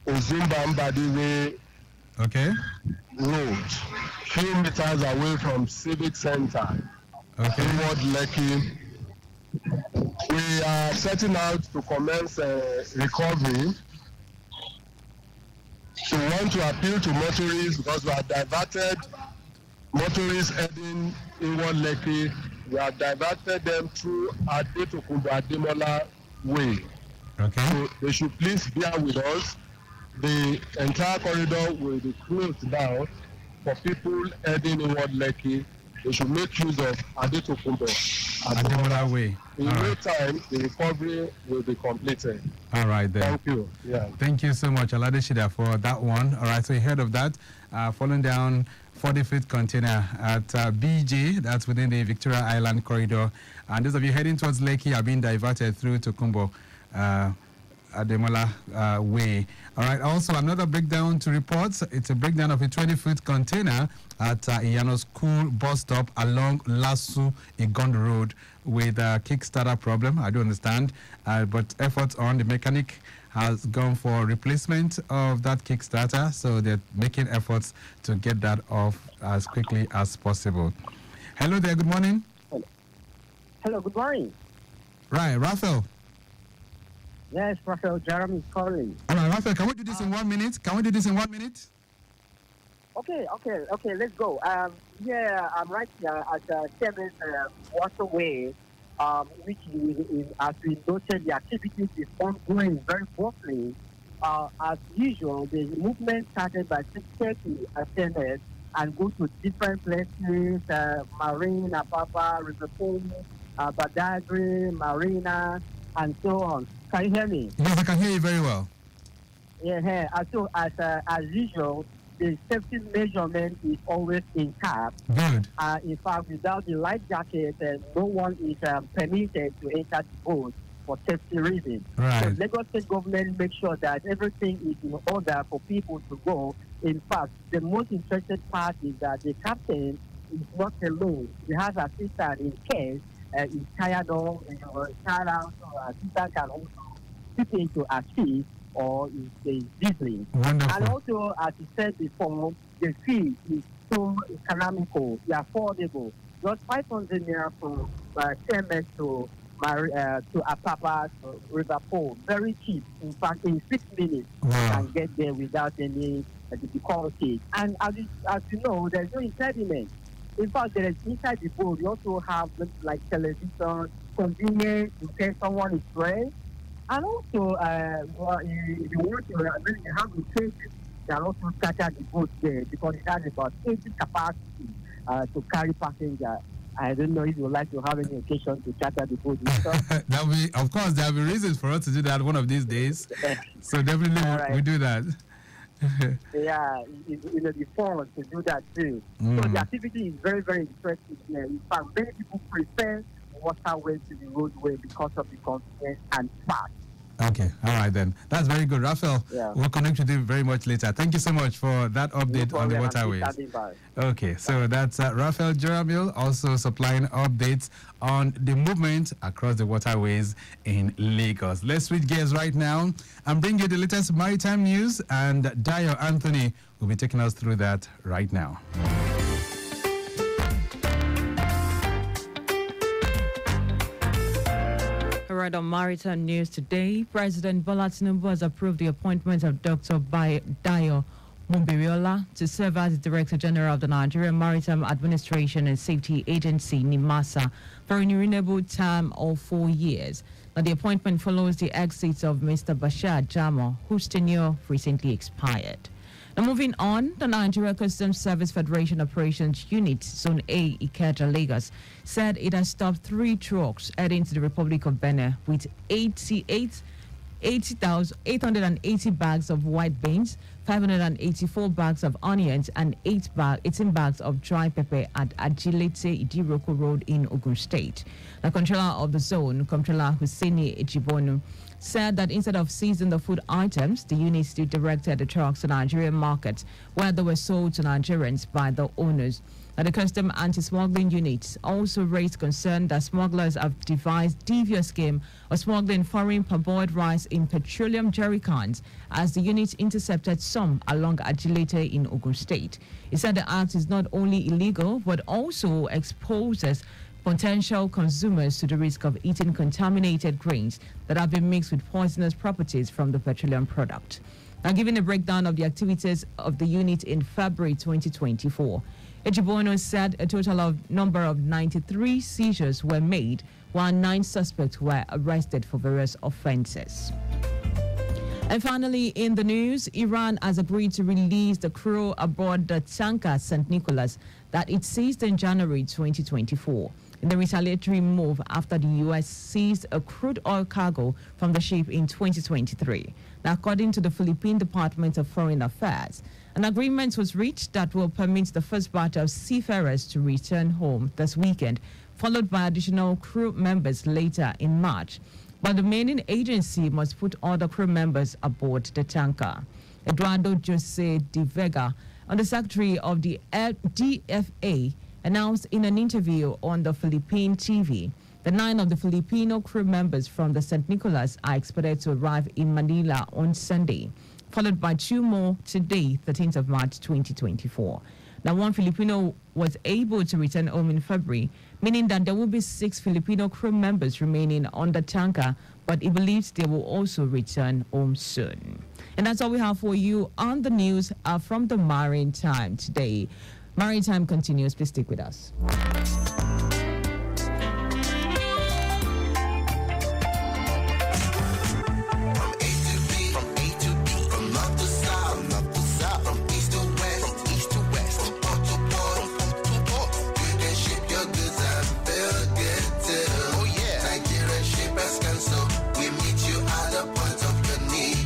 Ozumba Mbadiwe road, few meters away from Civic Center, toward Lekki. We are setting out to commence recovery. So we want to appeal to motorists because we have diverted motorists heading inward Lekki. We have diverted them through Adetokunbo Ademola Way. So they should please bear with us. The entire corridor will be closed down for people heading inward Lekki. They should make use of Adetokunbo Ademola Way. In no time, the recovery will be completed. All right, then. Thank you. Yeah. Thank you so much, Alade Shida, for that one. All right, so you heard of that. Falling down 40-feet container at BJ, that's within the Victoria Island corridor. And those of you heading towards Lekki are being diverted through Tokumbo Ademola Way. All right, also another breakdown to report. It's a breakdown of a 20-foot container at Iyano School bus stop along Lasu Igondo Road with a Kickstarter problem. I do understand, but efforts on the mechanic has gone for replacement of that Kickstarter, so they're making efforts to get that off as quickly as possible. Hello there, good morning. Hello, good morning. Right, Raphael. Yes, Raphael Jeremy is calling. All right, Raphael, can we do this in 1 minute? Can we do this in 1 minute? Okay, let's go. Yeah, I'm right here at Seventh Waterway, which is, as we noted, the activities is ongoing very closely. As usual, the movement started by 6:30 at Seventh and go to different places, Marine, Apapa, River Badagry, Marina, and so on. Can you hear me? Yes, I can hear you very well. Yeah, so as usual, the safety measurement is always intact. Good. In fact, without the life jacket, no one is permitted to enter the boat for safety reasons. Right. So Lagos State government makes sure that everything is in order for people to go. In fact, the most interesting part is that the captain is not alone. He has an assistant in case he's tired out, so assistant can also step in to assist or is dizzy. Wonderful. And also, as you said before, the fee is so economical, affordable. Just 500 naira from Semen to Apapa to River Pole. Very cheap. In fact, in 6 minutes, you can get there without any difficulty. And as you know, there's no impediment. In fact, there is inside the boat, you also have like television, convenience in case someone is stressed. And also, if you want to have the cases, they are also scatter the boat there because it has about 80 capacity to carry passengers. I don't know if you would like to have any occasion to charter the boat. Of course, there will be reasons for us to do that one of these days. So definitely we do that. Yeah, the fun to do that too. So the activity is very, very interesting here. In fact, many people prefer waterway to the roadway because of the convenience and fast. Okay, all right then. That's very good. Raphael, we'll connect with you very much later. Thank you so much for that update on the waterways. Okay, so that's Raphael Jeramil also supplying updates on the movement across the waterways in Lagos. Let's switch gears right now and bring you the latest maritime news, and Dio Anthony will be taking us through that right now. Right on maritime news today, President Bola Tinubu has approved the appointment of Dr. Dayo Mubiriola to serve as the Director General of the Nigerian Maritime Administration and Safety Agency, NIMASA, for a renewable term of 4 years. Now, the appointment follows the exit of Mr. Bashir Jamo, whose tenure recently expired. Now, moving on, the Nigeria Customs Service Federation Operations Unit, Zone A, Ikeja, Lagos, said it has stopped 3 trucks heading to the Republic of Benin with 80,880 bags of white beans, 584 bags of onions, and 18 bags of dry pepper at Agilete Idiroko Road in Ogun State. The controller of the zone, Comptroller Husseini Ejibonu, said that instead of seizing the food items, the unit still directed the trucks to Nigerian markets where they were sold to Nigerians by the owners. Now, the Custom Anti-Smuggling Unit also raised concern that smugglers have devised devious scheme of smuggling foreign parboiled rice in petroleum jerrycans as the unit intercepted some along Agilete in Ogun State. He said the act is not only illegal but also exposes potential consumers to the risk of eating contaminated grains that have been mixed with poisonous properties from the petroleum product. Now, giving a breakdown of the activities of the unit in February 2024, Ejibono said a total number of 93 seizures were made, while 9 suspects were arrested for various offenses. And finally, in the news, Iran has agreed to release the crew aboard the tanker St. Nicholas that it seized in January 2024. In the retaliatory move after the U.S. seized a crude oil cargo from the ship in 2023. Now, according to the Philippine Department of Foreign Affairs, an agreement was reached that will permit the first batch of seafarers to return home this weekend, followed by additional crew members later in March. But the remaining agency must put all the crew members aboard the tanker. Eduardo Jose de Vega, Undersecretary of the DFA, announced in an interview on the Philippine TV that 9 of the Filipino crew members from the St. Nicholas are expected to arrive in Manila on Sunday, followed by 2 more today, 13th of March 2024. Now, 1 Filipino was able to return home in February, meaning that there will be 6 Filipino crew members remaining on the tanker, but he believes they will also return home soon. And that's all we have for you on the news from the Maritime today. Maritime continues. Please stick with us.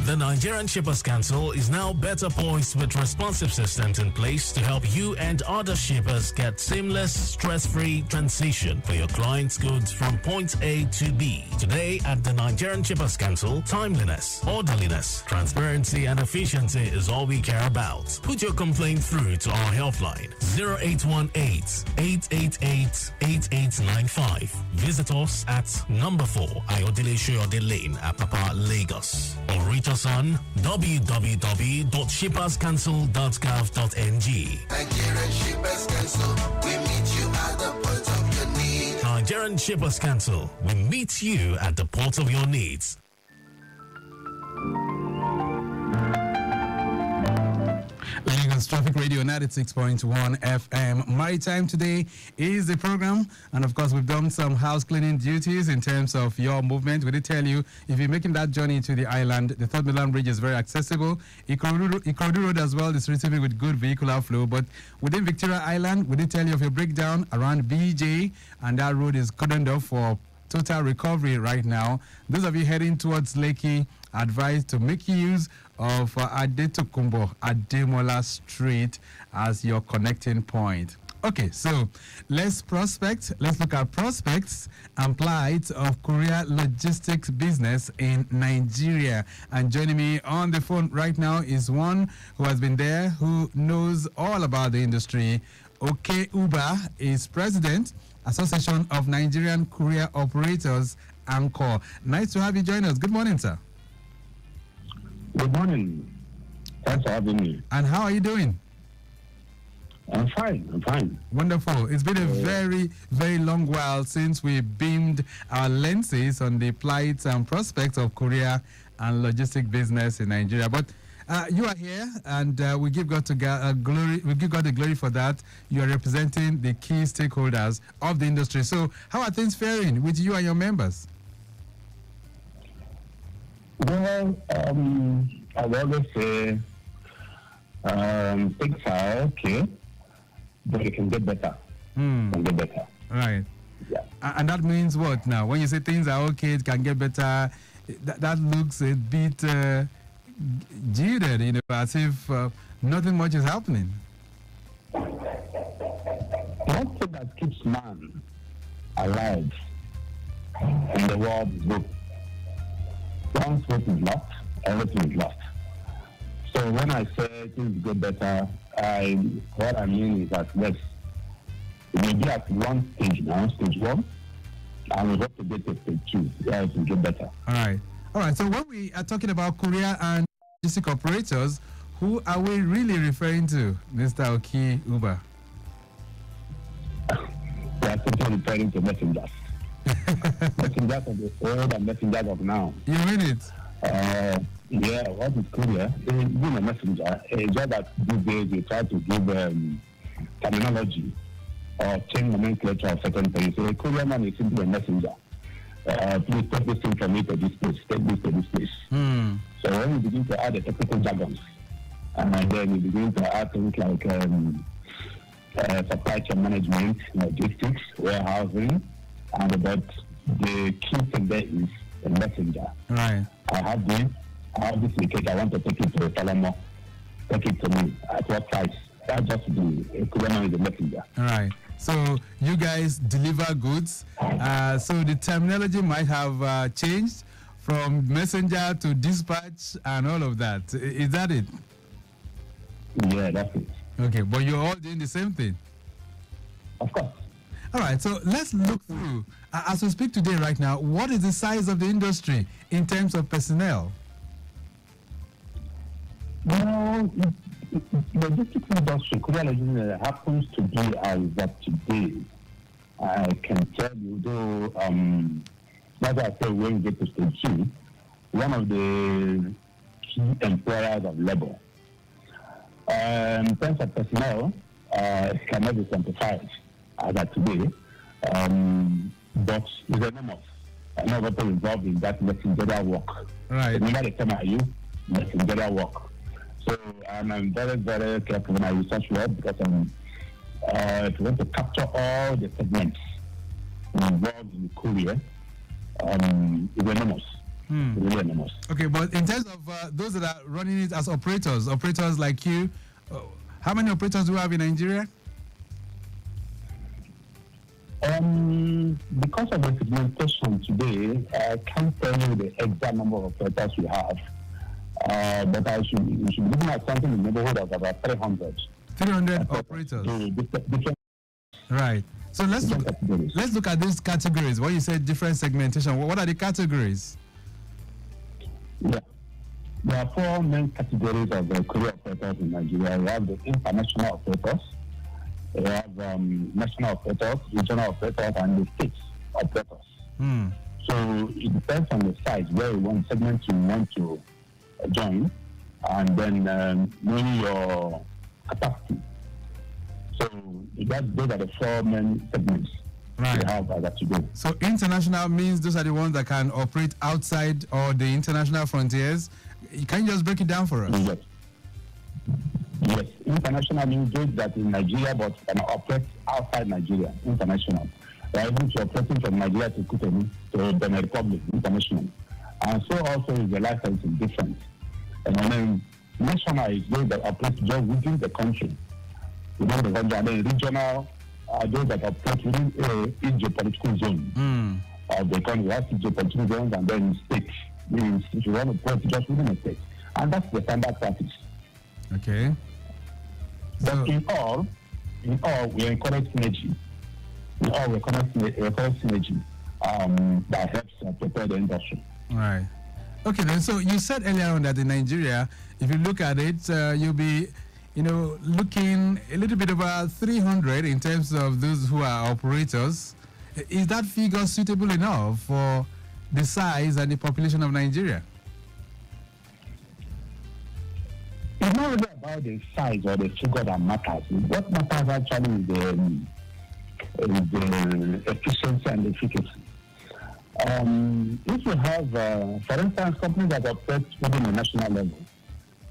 The Nigerian Shippers Council is now better poised with responsive systems in place to help you and other shippers get seamless, stress-free transition for your clients' goods from point A to B. Today at the Nigerian Shippers Council, timeliness, orderliness, transparency and efficiency is all we care about. Put your complaint through to our helpline 0818-888-8895. Visit us at number 4 Ayodele Shoyode Lane, Apapa, Lagos, or reach us on www.shipperscouncil.gov.ng. Nigerian Shippers Council, we meet you at the point of your need. Nigerian Shippers Council, we meet you at the port of your needs. Lagos Traffic Radio 96.1 FM. Maritime today is the program, and of course we've done some house cleaning duties in terms of your movement. We did tell you if you're making that journey to the island, the Third Mainland Bridge is very accessible. Ikorodu Road as well is receiving with good vehicular flow, but within Victoria Island, we did tell you of your breakdown around BJ, and that road is cordoned off for total recovery right now. Those of you heading towards Lekki, advised to make use of Adetokunbo Ademola Street as your connecting point. Okay, so let's look at prospects and plight of courier logistics business in Nigeria. And joining me on the phone right now is one who has been there, who knows all about the industry. Okay Uba is president, Association of Nigerian Courier Operators, ANCOR. Nice to have you join us. Good morning, sir. Good morning. Thanks for having me. And how are you doing? I'm fine. Wonderful. It's been a very, very long while since we beamed our lenses on the plight and prospects of courier and logistic business in Nigeria. But you are here, and we give God glory. We give God the glory for that. You are representing the key stakeholders of the industry. So, how are things faring with you and your members? Well, I always say Things are okay, but it can get better. Can get better. Right. Yeah. And that means what now? When you say things are okay, it can get better, that looks a bit jaded, as if nothing much is happening. One thing that keeps man alive in the world is hope. Once hope is lost, everything is lost. So when I say things get better, what I mean is that yes, we be at one stage now, stage 1, and we have to get to stage 2, where it will get better. All right. So when we are talking about courier and logistic operators, who are we really referring to, Mr. Oki Uba? We are simply referring to messengers. Messengers of the old and messengers of now. You mean it? Yeah, what is courier? Being a messenger, it's just that these days we try to give terminology or change nomenclature of certain things. So a courier man is simply a messenger. Please take this thing from me to this place, take this to this place. So when we begin to add the technical jargons, and then we begin to add things like supply chain management, logistics, warehousing, and about the key thing there is a messenger. Right. I have this ticket, I want to take it to Solomon. Take it to me. At what price? That's just the courier is a messenger. All right. So you guys deliver goods. So the terminology might have changed from messenger to dispatch and all of that. Is that it? Yeah, that's it. Okay, but you're all doing the same thing? Of course. All right, so let's look through. As we speak today right now, what is the size of the industry in terms of personnel? Well, logistics industry, courier logistics happens to be as of today. I can tell you, though, that's why I say when we get to stage 2, one of the key employers of labor. In terms of personnel, it cannot be quantified as of today, but it's enormous. I know what is involved in that messengerial work. Right. Remember the term I use, messengerial work. So I'm very, very careful when I use such word because if you want to capture all the segments involved in the courier, it's enormous. Really enormous. Okay, but in terms of those that are running it as operators like you, how many operators do we have in Nigeria? Because of the segmentation today, I can't tell you the exact number of operators we have. But we should be looking at something in the neighborhood of about 300. 300 operators. Different. Right. So let's look at these categories. When you said different segmentation, what are the categories? Yeah. There are 4 main categories of the courier operators in Nigeria. We have the international operators, we have national operators, regional operators, and the state operators. So it depends on the size where you want segment you want to join, and then knowing your capacity. So those are the 4 main segments we have as of today. So international means those are the ones that can operate outside or the international frontiers. Can you just break it down for us? Yes. International means those that in Nigeria but can operate outside Nigeria. International. They are able to operate from Nigeria to Cotonou to Benin Republic. International. And so also is the licensing different. And then national is those that operate just within the country. Within the country. And then regional are those that operate within a geopolitical zone of the country. We have geopolitical zones and then states. Means if you want to operate just within a state. And that's the standard practice. Okay. But in all, we encourage synergy. We encourage synergy that helps prepare the industry. Right. Okay, then. So you said earlier on that in Nigeria, if you look at it, you'll be, looking a little bit about 300 in terms of those who are operators. Is that figure suitable enough for the size and the population of Nigeria? It's not really about the size or the figure that matters. What matters actually is the efficiency and efficacy. If you have, for instance, companies that operate within the national level,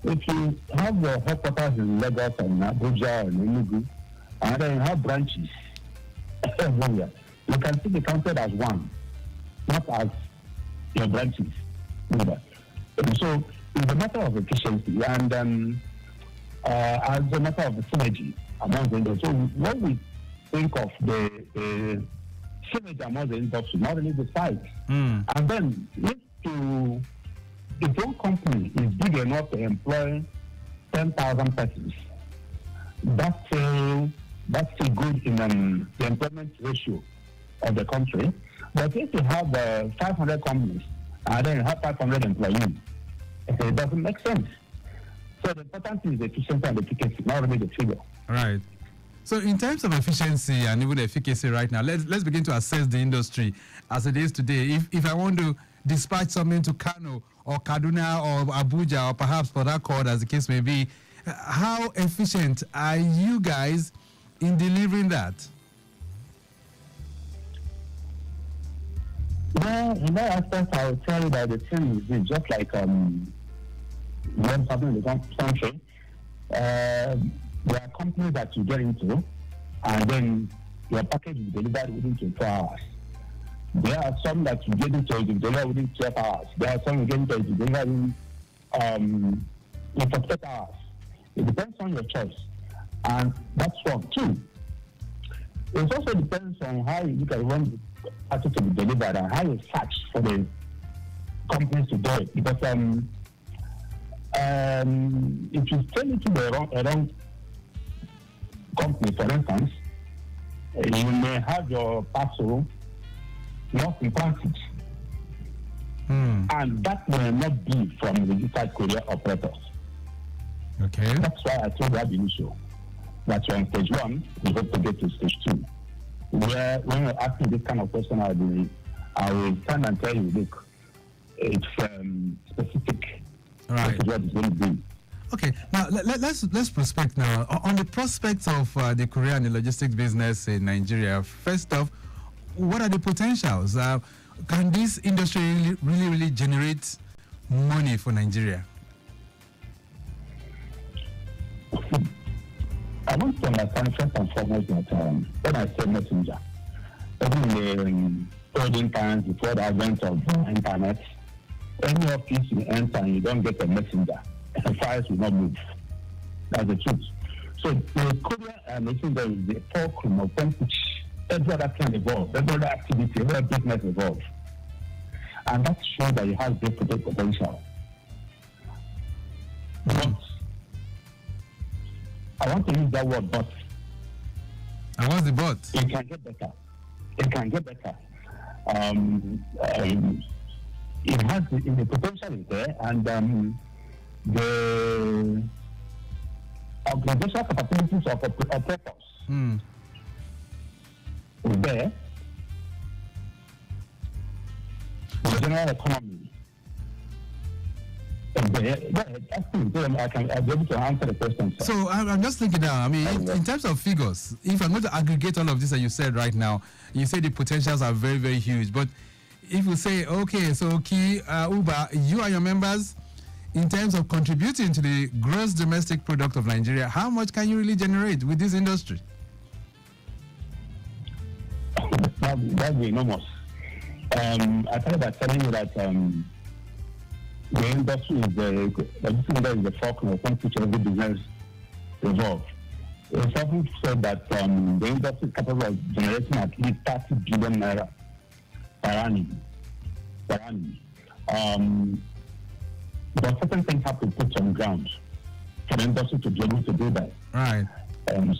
if you have your headquarters in Lagos and Abuja and Enugu, and then you have branches everywhere, you can still be counted as one, not as your branches. So it's a matter of efficiency and as a matter of synergy among the industry. So when we think of the synergy among the industry, not only the size, and then if one company is big enough to employ 10,000 persons, that's still good in the employment ratio of the country. But if you have 500 companies and then you have 500 employees, it doesn't make sense. So the important thing is the efficiency and the efficacy, not only the figure. Right. So in terms of efficiency and even efficacy right now, let's begin to assess the industry as it is today. If I want to dispatch something to Kano or Kaduna or Abuja or perhaps Port Harcourt, as the case may be, how efficient are you guys in delivering that? Well, in that aspect, I will tell you that the thing is just like when something in the country, there are companies that you get into, and then your package is delivered within 24 hours. There are some that you get into, you deliver within 12 hours. There are some you get into, you deliver in 48 hours. It depends on your choice, and that's wrong too. It also depends on how you look at when the package to be delivered and how you search for the companies to do it. Because if you sell it to the wrong company, for instance, you may have your parcel lost in transit. And that may not be from the registered courier operators. Okay. That's why I told that initial that you're on stage 1, we hope to get to stage 2. Where when you're asking this kind of question, I will stand and tell you, look, it's specific. Right. This is what it's going to be. Okay, now let's prospect now on the prospects of the courier and the logistics business in Nigeria. First off, what are the potentials? Can this industry really generate money for Nigeria? I want to understand first and foremost that when I say messenger, even in the olden times before the advent of internet, any office you enter and you don't get a messenger, the files will not move. That's the truth. So the courier and messenger is the fulcrum of which every other can evolve, every other activity, every other business evolve. And that shows that it has great potential. But I want to use that word, but. And what's the but? It can get better. It can get better. It has the potential is there, and the organizational capabilities of operators is there. The general economy. I'll be able to answer the question. So I'm just thinking now, I mean, in terms of figures, if I'm going to aggregate all of this that you said right now, you say the potentials are very, very huge. But if you say, okay, so Uber, you and your members, in terms of contributing to the gross domestic product of Nigeria, how much can you really generate with this industry? That'd be enormous. I thought about telling you that the industry is the fulcrum of which every business evolves. It's often said that the industry is capable of generating at least 30 billion naira per annum. But certain things have to put on ground for the industry to be able to do that. Right.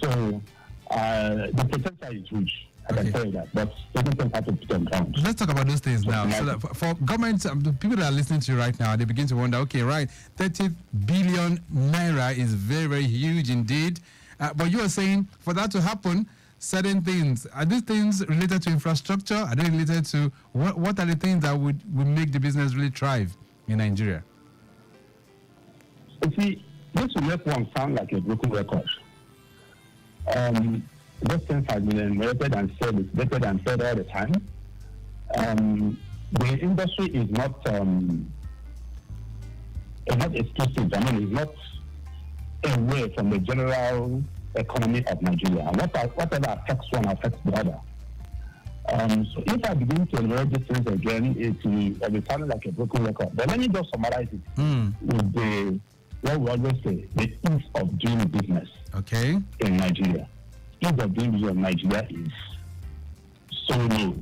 So the potential is huge. I can tell you that, but certain things have to put on ground. Let's talk about those things now. So that for government, the people that are listening to you right now, they begin to wonder, okay, right, 30 billion naira is very, very huge indeed. But you are saying for that to happen, certain things, are these things related to infrastructure? Are they related to, what are the things that would make the business really thrive in Nigeria? You see, this will make one sound like a broken record. Those things have been enumerated and said, it's better than said all the time. The industry is not It's not exclusive. I mean, it's not away from the general economy of Nigeria. And whatever affects one affects the other. So if I begin to enumerate these things again, it will sound like a broken record. But let me just summarize it with what we always say, the ease of doing business in Nigeria. Ease of doing business in Nigeria is so low.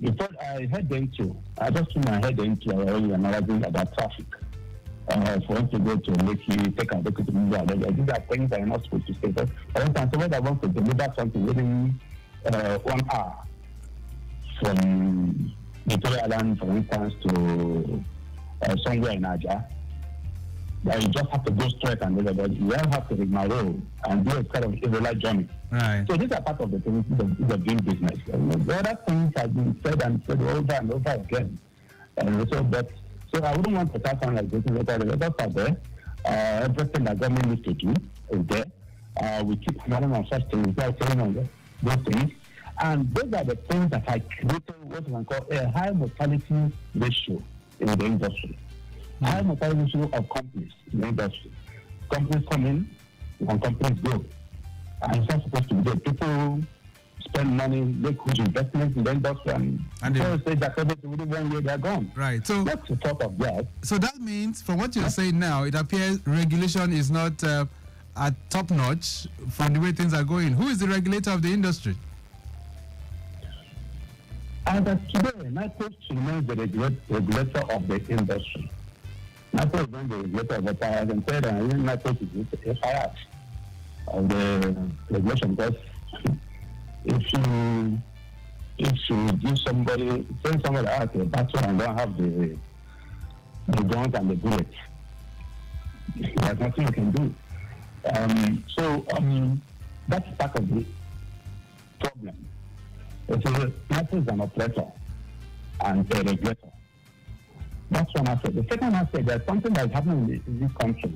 Before I head into, I just threw my head into analyzing about traffic. For us to go to Lekki, take a look at the movie, these are things that you're not supposed to say. For instance, when I want to deliver something within 1 hour from Victor Oteri, for instance, to somewhere in Aja, you just have to go straight and deliver. You don't have to rigmarole and do a kind of irregular journey. Right. So these are part of the things of doing business. The other things have been said and said over and over again. So I wouldn't want to start sound like this. The letters are there. Everything that government needs to do is there. We keep running on such things. We are telling on those things. And those are the things that have created what we can call a high mortality ratio in the industry. High mortality ratio of companies in the industry. Companies come in and companies go. And it's not supposed to be there. People spend money, make huge investments in the industry, and they say that everything within 1 year they're gone. Right. So that's the thought of that. So that means, from what you're saying now, it appears regulation is not at top notch from the way things are going. Who is the regulator of the industry? As of today, NIPOS remains the regulator of the industry. NIPOS is not the regulator of the fire. As I said, NIPOS is the FIR of the regulation, because if you give somebody, send somebody out to a battle and don't have the guns and the bullets, there's nothing you can do. That's part of the problem. So NIPOS is an operator and a regulator. That's one aspect. The second aspect, there's something that's happening in this country.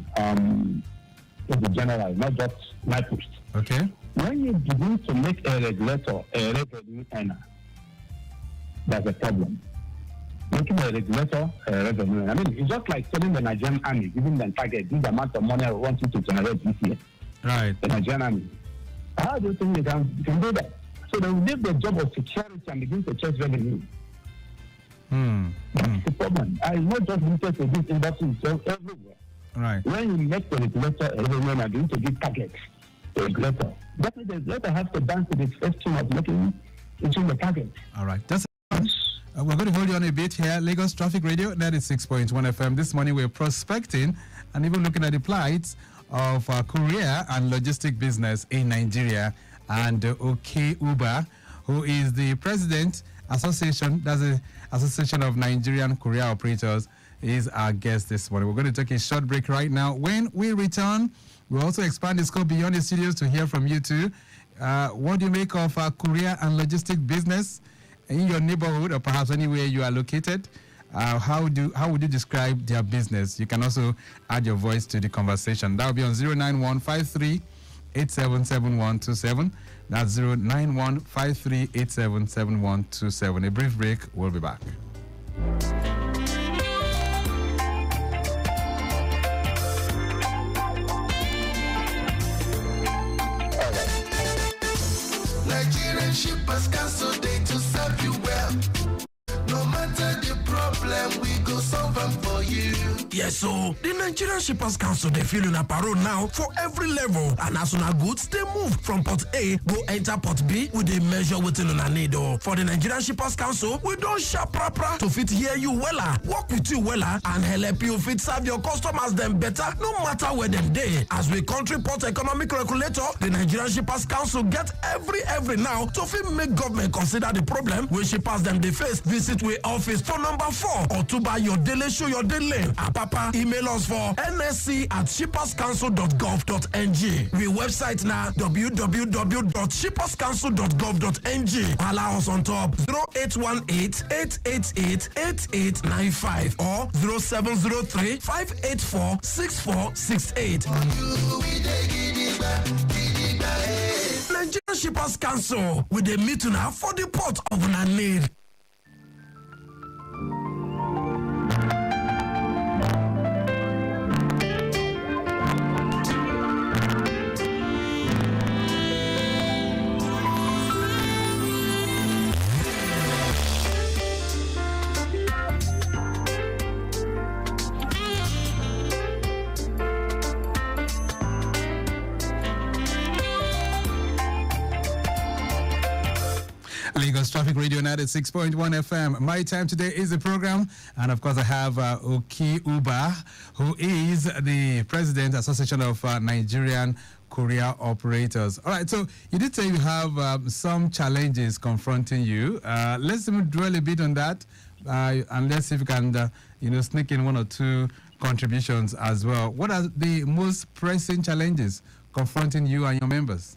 It's general, not just NIPOS. Okay. When you begin to make a regulator a revenue earner, that's a problem. Making a regulator a revenue earner. I mean, it's just like telling the Nigerian army, giving them target, this amount of money I want you to generate this year. Right. The Nigerian army. How do you think you can do that? So they will leave the job of security and begin to chase revenue. That's the problem. I'm not just limited to this industry, it's everywhere. Right. When you make the regulator a revenue earner, you need to give targets. The regulator. Definitely, the regulator has to dance to the first tune of making the target. All right. We're going to hold you on a bit here. Lagos Traffic Radio, 96.1 FM. This morning we're prospecting and even looking at the plight of courier and logistic business in Nigeria. And OK Uber, who is the president association, that's the Association of Nigerian Courier Operators, is our guest this morning. We're going to take a short break right now. When we return, we'll also expand the scope beyond the studios to hear from you too. What do you make of courier and logistic business in your neighborhood or perhaps anywhere you are located? How would you describe their business? You can also add your voice to the conversation. That will be on 09153-877127. That's 09153-877127. A brief break. We'll be back. Nigerian shippers cancel day to serve you well. No matter the problem, we go solve them for you. Yes, so the Nigerian Shippers Council, they feel in a parole now for every level. And as soon as goods, they move from port A, go enter port B with a measure within on a need. For the Nigerian Shippers Council, we don't sharp proper to fit hear you wella, work with you wella, and help you fit serve your customers them better, no matter where them day. As we country port economic regulator, the Nigerian Shippers Council get every now to fit make government consider the problem when shippers them they face. Visit we office for number 4 or to buy your daily show your daily. Papa, email us for nsc@shipperscouncil.gov.ng. We website now www.shipperscouncil.gov.ng. Allow us on top 0818-888-8895 or 0703-584-6468. Nigerian Shippers Council with the meeting for the port of Nanir. Traffic Radio 96.1 FM. My time today is the program. And of course, I have Oki Uba, who is the President Association of Nigerian Courier Operators. All right, so you did say you have some challenges confronting you. Let's dwell a bit on that. And let's see if we can, sneak in one or two contributions as well. What are the most pressing challenges confronting you and your members?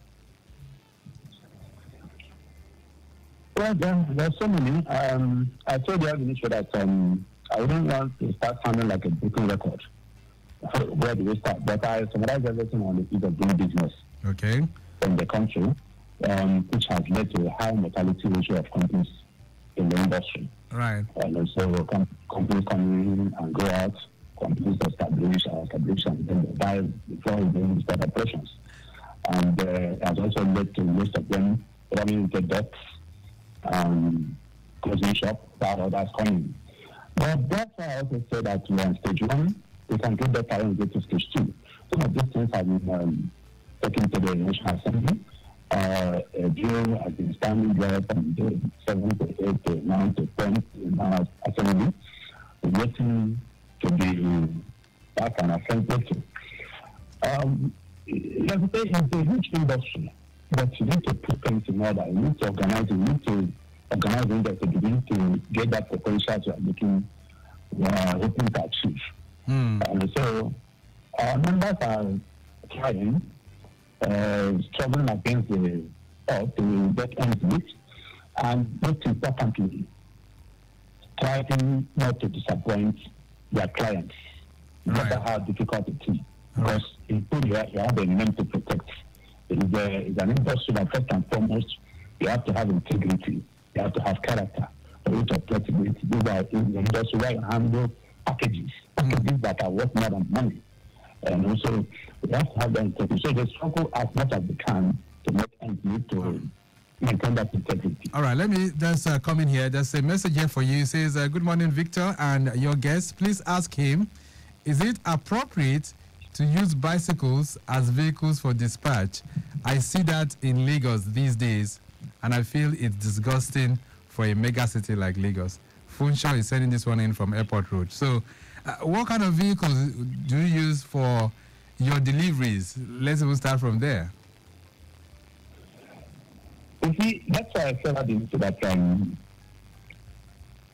Well, there's so many. I told you initially that I wouldn't want to start sounding like a broken record. Where do we start? But I summarize everything on the ease of doing business. Okay. In the country, which has led to a high mortality ratio of companies in the industry. Right. And also companies come in and go out, companies establish and then they die before they start operations. And has also led to most of them running into debts, closing shop, that others coming. But that's why I also say that we're on stage 1, we can get better and get to stage 2. Some of these things have been taken to the National Assembly. A bill has been standing there from the 7th to 8th to 9th to 10th in our Assembly, waiting to be back and assembled to. You have to say it's a huge industry, but you need to put things in order. You need to organize it. You need to organize the industry to begin to get that potential you are looking, hoping to achieve. And so our members are trying, struggling against the odds to get ends meet, and most importantly, trying not to disappoint their clients, no matter how difficult it is. Because in Korea, you have a name to protect. It's an industry that first and foremost, you have to have integrity, you have to have character, for you to operate in it. These are in the industry where you handle packages that are worth more than money. And also, we have to have that integrity. So they struggle as much as they can to make ends meet to maintain that integrity. All right, let me just come in here. There's a message here for you. It says, good morning, Victor, and your guest. Please ask him, is it appropriate to use bicycles as vehicles for dispatch? I see that in Lagos these days, and I feel it's disgusting for a mega city like Lagos. Funshaw is sending this one in from Airport Road. So, what kind of vehicles do you use for your deliveries? Let's even start from there. You see, that's why I said that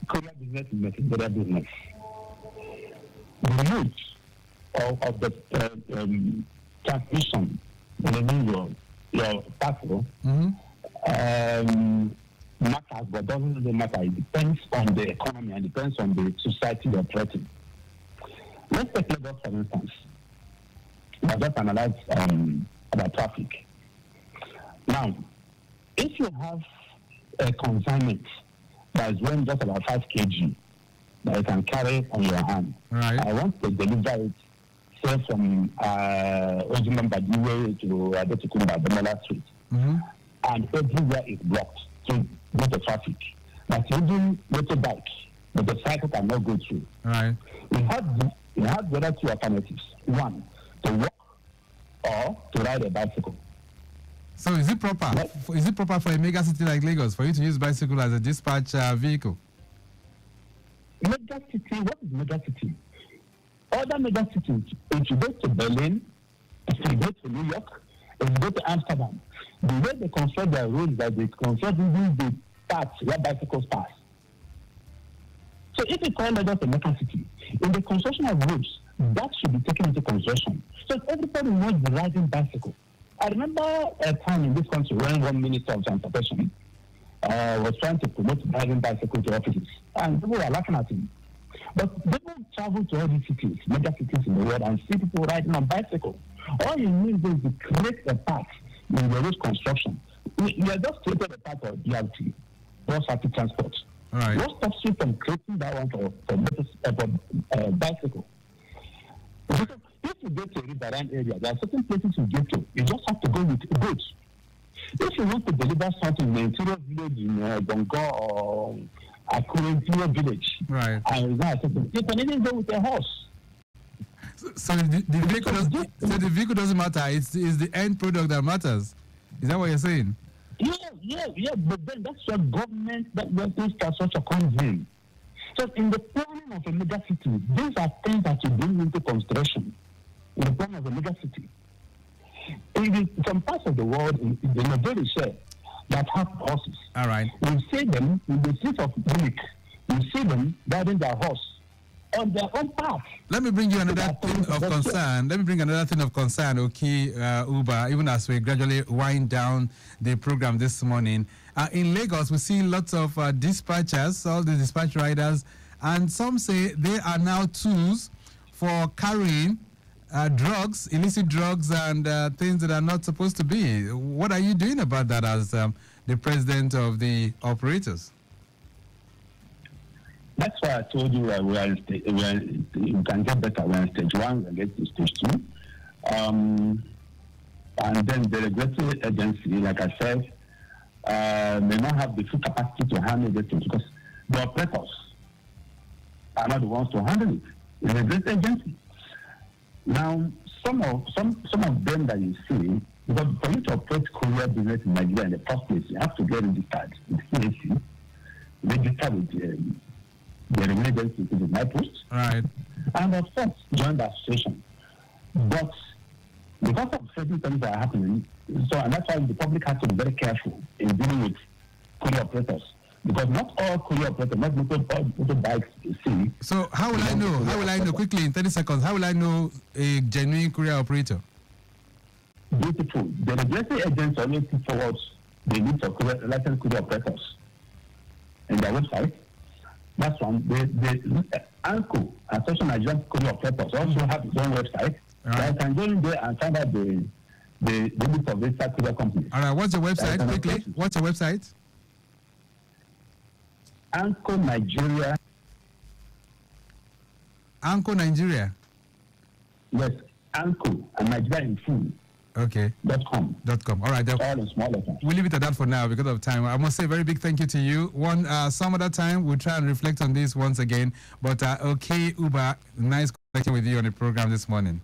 courier business is messenger business. The route of the transmission, delivering your parcel, matters, but doesn't really matter. It depends on the economy and depends on the society you're operating. Let's take Lagos, for instance. I'll just analyze about traffic. Now, if you have a consignment that is weighing just about 5 kg that you can carry on your hand, I want to deliver it, say, from Ojiman Badiwe to Adetukumba, Demola Street, and everywhere is blocked to go to traffic. But even motorbike, motorcycle cannot go through. You have the other two alternatives. One, to walk or to ride a bicycle. So is it proper? Is it proper for a mega city like Lagos for you to use bicycle as a dispatch vehicle? Mega city? What is mega city? Other mega cities, if you go to Berlin, if you go to New York, if you go to Amsterdam, the way they construct their roads, that they construct using the parts where bicycles pass. So if you call Lagos a mega city, in the construction of roads, that should be taken into consideration. So everybody wants the riding bicycle. I remember a time in this country when one minister of transportation was trying to promote riding bicycle to offices, and people were laughing at him. But people travel to all these cities, mega cities in the world, and see people riding on bicycles. All you need is to create a path in the road construction. You have just created a path of BRT, bus rapid transport. What stops you from creating that one for bicycle? Because if you go to a riverine area, there are certain places you get to. You just have to go with boats. If you want to deliver something in the interior village in Bongo or Akure interior village, you can even go with a horse. So the vehicle doesn't matter. It's the end product that matters. Is that what you're saying? Yeah, but then that's where government, that infrastructure comes in. So in the planning of a mega city, these are things that you bring into consideration in the planning of a mega city. In some parts of the world, they are very share that have horses. All right. You see them in the streets of Munich. You see them riding their horse on their own path. Let me bring you another thing of concern. Uba, even as we gradually wind down the program this morning. In Lagos, we see lots of dispatchers, all the dispatch riders, and some say they are now tools for carrying drugs, illicit drugs, and things that are not supposed to be. What are you doing about that as the president of the operators? That's why I told you you can get better. We're on stage 1, we get to stage 2. And then the regulatory agency, like I said, may not have the full capacity to handle this because the operators are not the ones to handle it. It's a regulatory agency. Now, some of them that you see, because for you to operate courier business in Nigeria in the first place, you have to get registered with CAC, registered with the regulatory agency, which is my post. Right. And of course, join the association. But because of certain things that are happening, and that's why the public has to be very careful in dealing with courier operators. Because not all courier operators, not motorbikes, see. So how will I know? How will I know? Quickly, in 30 seconds, how will I know a genuine courier operator? Beautiful. The regulatory agents always put forward the list of licensed courier operators in their website. That's one. The ANCO, Association of Nigerian Courier Operators, also have its own website. Right. I can go in there and find out the list of registered courier companies. All right. What's your website? Quickly. What's your website? ANCO Nigeria. ANCO Nigeria. Yes, ANCO and Nigeria in full. Okay. .com. All right. All in small letters. We'll leave it at that for now because of time. I must say a very big thank you to you. Some other time we'll try and reflect on this once again. But okay, Uba, nice connecting with you on the program this morning.